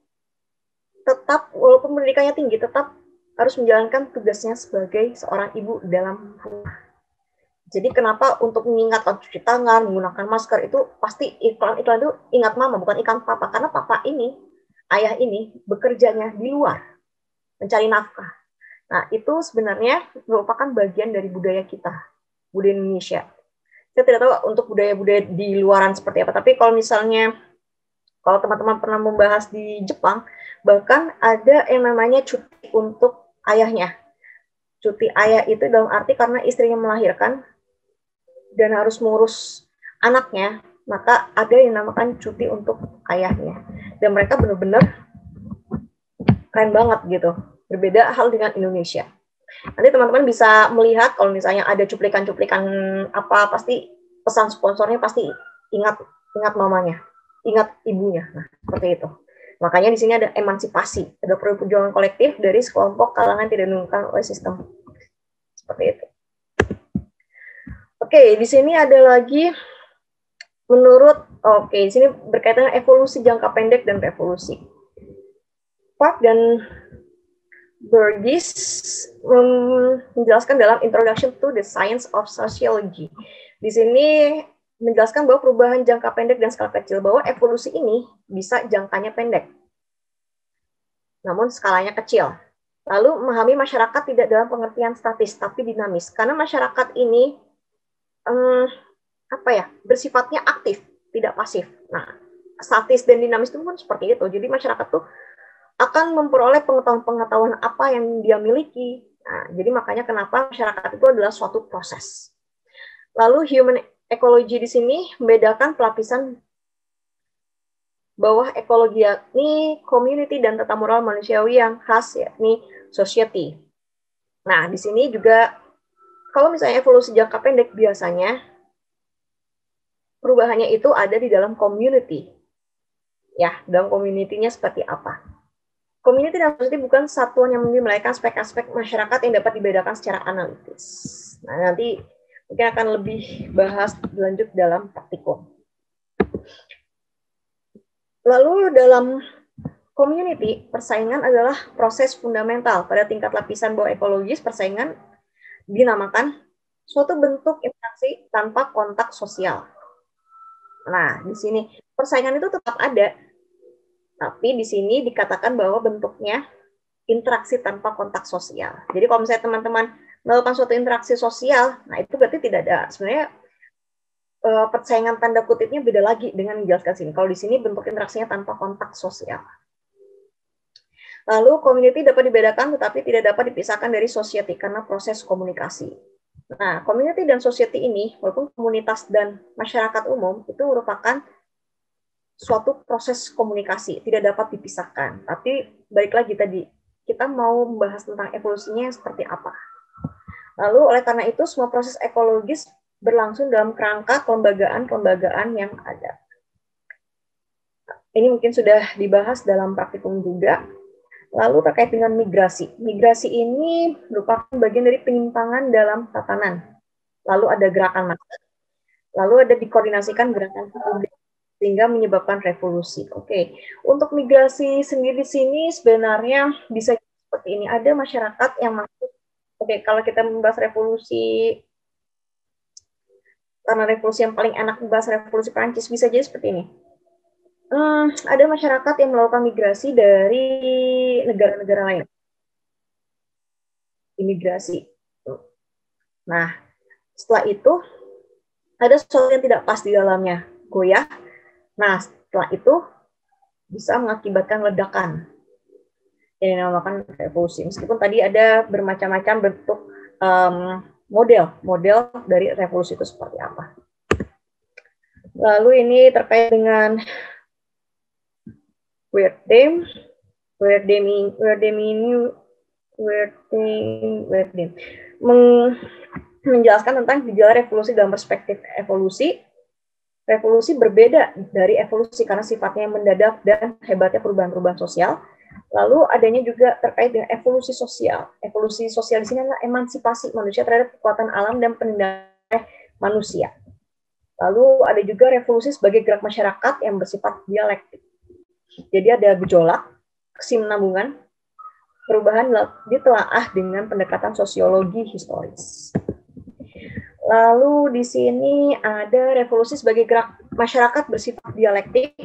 Speaker 1: tetap, walaupun pendidikannya tinggi, tetap harus menjalankan tugasnya sebagai seorang ibu dalam rumah. Jadi kenapa untuk mengingatkan cuci tangan, menggunakan masker, itu pasti iklan-iklan itu ingat mama, bukan ingat papa. Karena papa ini, ayah ini, bekerjanya di luar, mencari nafkah. Nah, itu sebenarnya merupakan bagian dari budaya kita, budaya Indonesia. Saya tidak tahu untuk budaya-budaya di luaran seperti apa, tapi kalau misalnya, kalau teman-teman pernah membahas di Jepang, bahkan ada yang namanya cuti untuk ayahnya. Cuti ayah itu dalam arti karena istrinya melahirkan dan harus mengurus anaknya, maka ada yang namakan cuti untuk ayahnya. Dan mereka benar-benar keren banget gitu. Berbeda hal dengan Indonesia. Nanti teman-teman bisa melihat kalau misalnya ada cuplikan-cuplikan apa, pasti pesan sponsornya pasti ingat mamanya, ingat ibunya. Nah, seperti itu. Makanya di sini ada emansipasi, ada perjuangan kolektif dari sekelompok kalangan tidak diuntungkan oleh sistem. Seperti itu. Oke, di sini ada lagi di sini berkaitan dengan evolusi jangka pendek dan revolusi. Park dan Burgess menjelaskan dalam Introduction to the Science of Sociology. Di sini menjelaskan bahwa perubahan jangka pendek dan skala kecil, bahwa evolusi ini bisa jangkanya pendek, namun skalanya kecil. Lalu memahami masyarakat tidak dalam pengertian statis, tapi dinamis. Karena masyarakat ini bersifatnya aktif, tidak pasif. Nah, statis dan dinamis itu pun seperti itu. Jadi masyarakat tuh akan memperoleh pengetahuan-pengetahuan apa yang dia miliki. Nah, jadi makanya kenapa masyarakat itu adalah suatu proses. Lalu human ecology di sini membedakan pelapisan bawah ekologi, yakni community dan tata moral manusiawi yang khas, yakni society. Nah, di sini juga kalau misalnya evolusi jangka pendek, biasanya perubahannya itu ada di dalam community. Ya, dalam community-nya seperti apa? Community dan society bukan satuan yang melainkan aspek-aspek masyarakat yang dapat dibedakan secara analitis. Nah, nanti mungkin akan lebih bahas lanjut dalam praktikum. Lalu dalam community, persaingan adalah proses fundamental. Pada tingkat lapisan bawah ekologis, persaingan dinamakan suatu bentuk interaksi tanpa kontak sosial. Nah, di sini persaingan itu tetap ada, tapi di sini dikatakan bahwa bentuknya interaksi tanpa kontak sosial. Jadi kalau misalnya teman-teman melakukan suatu interaksi sosial, nah itu berarti tidak ada. Sebenarnya persaingan tanda kutipnya beda lagi dengan dijelaskan sini. Kalau di sini bentuk interaksinya tanpa kontak sosial. Lalu community dapat dibedakan tetapi tidak dapat dipisahkan dari society karena proses komunikasi. Nah, community dan society ini, walaupun komunitas dan masyarakat umum, itu merupakan suatu proses komunikasi, tidak dapat dipisahkan. Tapi balik lagi tadi, kita mau membahas tentang evolusinya seperti apa. Lalu oleh karena itu, semua proses ekologis berlangsung dalam kerangka kelembagaan yang ada. Ini mungkin sudah dibahas dalam praktikum juga. Lalu terkait dengan migrasi. Migrasi ini merupakan bagian dari penyimpangan dalam tatanan. Lalu ada gerakan massa, lalu ada dikoordinasikan gerakan publik, sehingga menyebabkan revolusi. Oke, untuk migrasi sendiri di sini sebenarnya bisa seperti ini. Ada masyarakat yang masuk. Oke, kalau kita membahas revolusi, karena revolusi yang paling enak membahas revolusi Prancis, bisa jadi seperti ini. Ada masyarakat yang melakukan migrasi dari negara-negara lain. Imigrasi. Nah, setelah itu ada sesuatu yang tidak pas di dalamnya, goyah. Nah, setelah itu bisa mengakibatkan ledakan yang dinamakan revolusi. Meskipun tadi ada bermacam-macam bentuk model dari revolusi itu seperti apa. Lalu ini terkait dengan Wertheim menjelaskan tentang gejala revolusi dalam perspektif evolusi. Revolusi berbeda dari evolusi karena sifatnya yang mendadak dan hebatnya perubahan-perubahan sosial. Lalu adanya juga terkait dengan evolusi sosial. Evolusi sosial di sini adalah emansipasi manusia terhadap kekuatan alam dan penindakan manusia. Lalu ada juga revolusi sebagai gerak masyarakat yang bersifat dialektik. Jadi ada gejolak, kesinambungan, perubahan ditelaah dengan pendekatan sosiologi historis. Lalu di sini ada revolusi sebagai gerak masyarakat bersifat dialektik.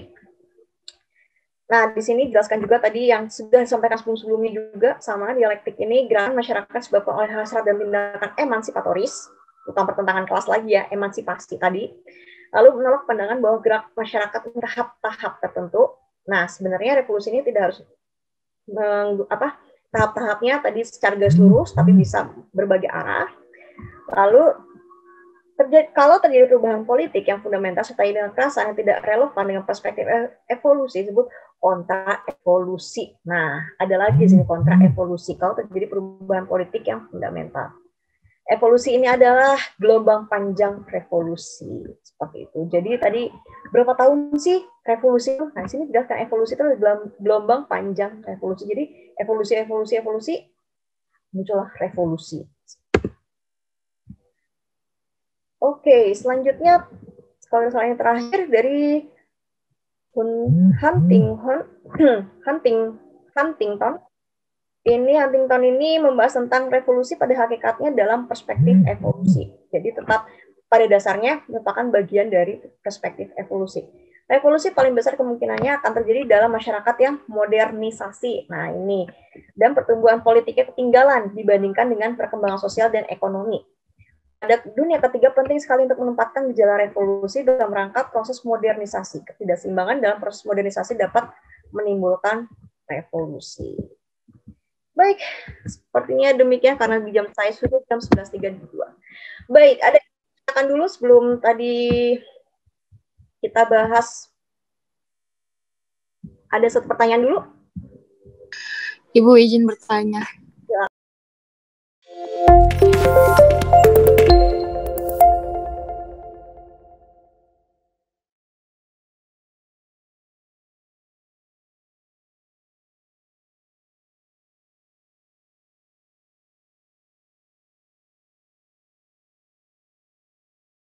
Speaker 1: Nah, di sini dijelaskan juga tadi yang sudah disampaikan sebelum-sebelumnya juga, sama dialektik ini gerakan masyarakat disebabkan oleh hasrat dan tindakan emansipatoris, bukan pertentangan kelas lagi ya, emansipasi tadi. Lalu menolak pandangan bahwa gerak masyarakat tahap-tahap tertentu. Nah, sebenarnya revolusi ini tidak harus tahap-tahapnya tadi secara garis lurus, tapi bisa berbagai arah. Lalu kalau terjadi perubahan politik yang fundamental serta dengan kekerasan yang tidak relevan dengan perspektif evolusi disebut kontra evolusi. Nah, ada lagi sini kontra evolusi kalau terjadi perubahan politik yang fundamental. Evolusi ini adalah gelombang panjang revolusi seperti itu. Jadi tadi berapa tahun sih revolusi? Nah, sini dijelaskan evolusi itu adalah gelombang panjang revolusi. Jadi evolusi muncullah revolusi. Oke, selanjutnya kalau yang terakhir dari Huntington. Ini Huntington ini membahas tentang revolusi pada hakikatnya dalam perspektif evolusi. Jadi tetap pada dasarnya merupakan bagian dari perspektif evolusi. Revolusi paling besar kemungkinannya akan terjadi dalam masyarakat yang modernisasi. Nah ini. Dan pertumbuhan politiknya ketinggalan dibandingkan dengan perkembangan sosial dan ekonomi. Pada dunia ketiga penting sekali untuk menempatkan gejala revolusi dalam rangka proses modernisasi. Ketidakseimbangan dalam proses modernisasi dapat menimbulkan revolusi. Baik, sepertinya demikian karena di jam saya sudah jam 11.32. Baik, ada yang katakan dulu sebelum tadi kita bahas. Ada satu pertanyaan dulu.
Speaker 5: Ibu izin bertanya.
Speaker 1: Ya.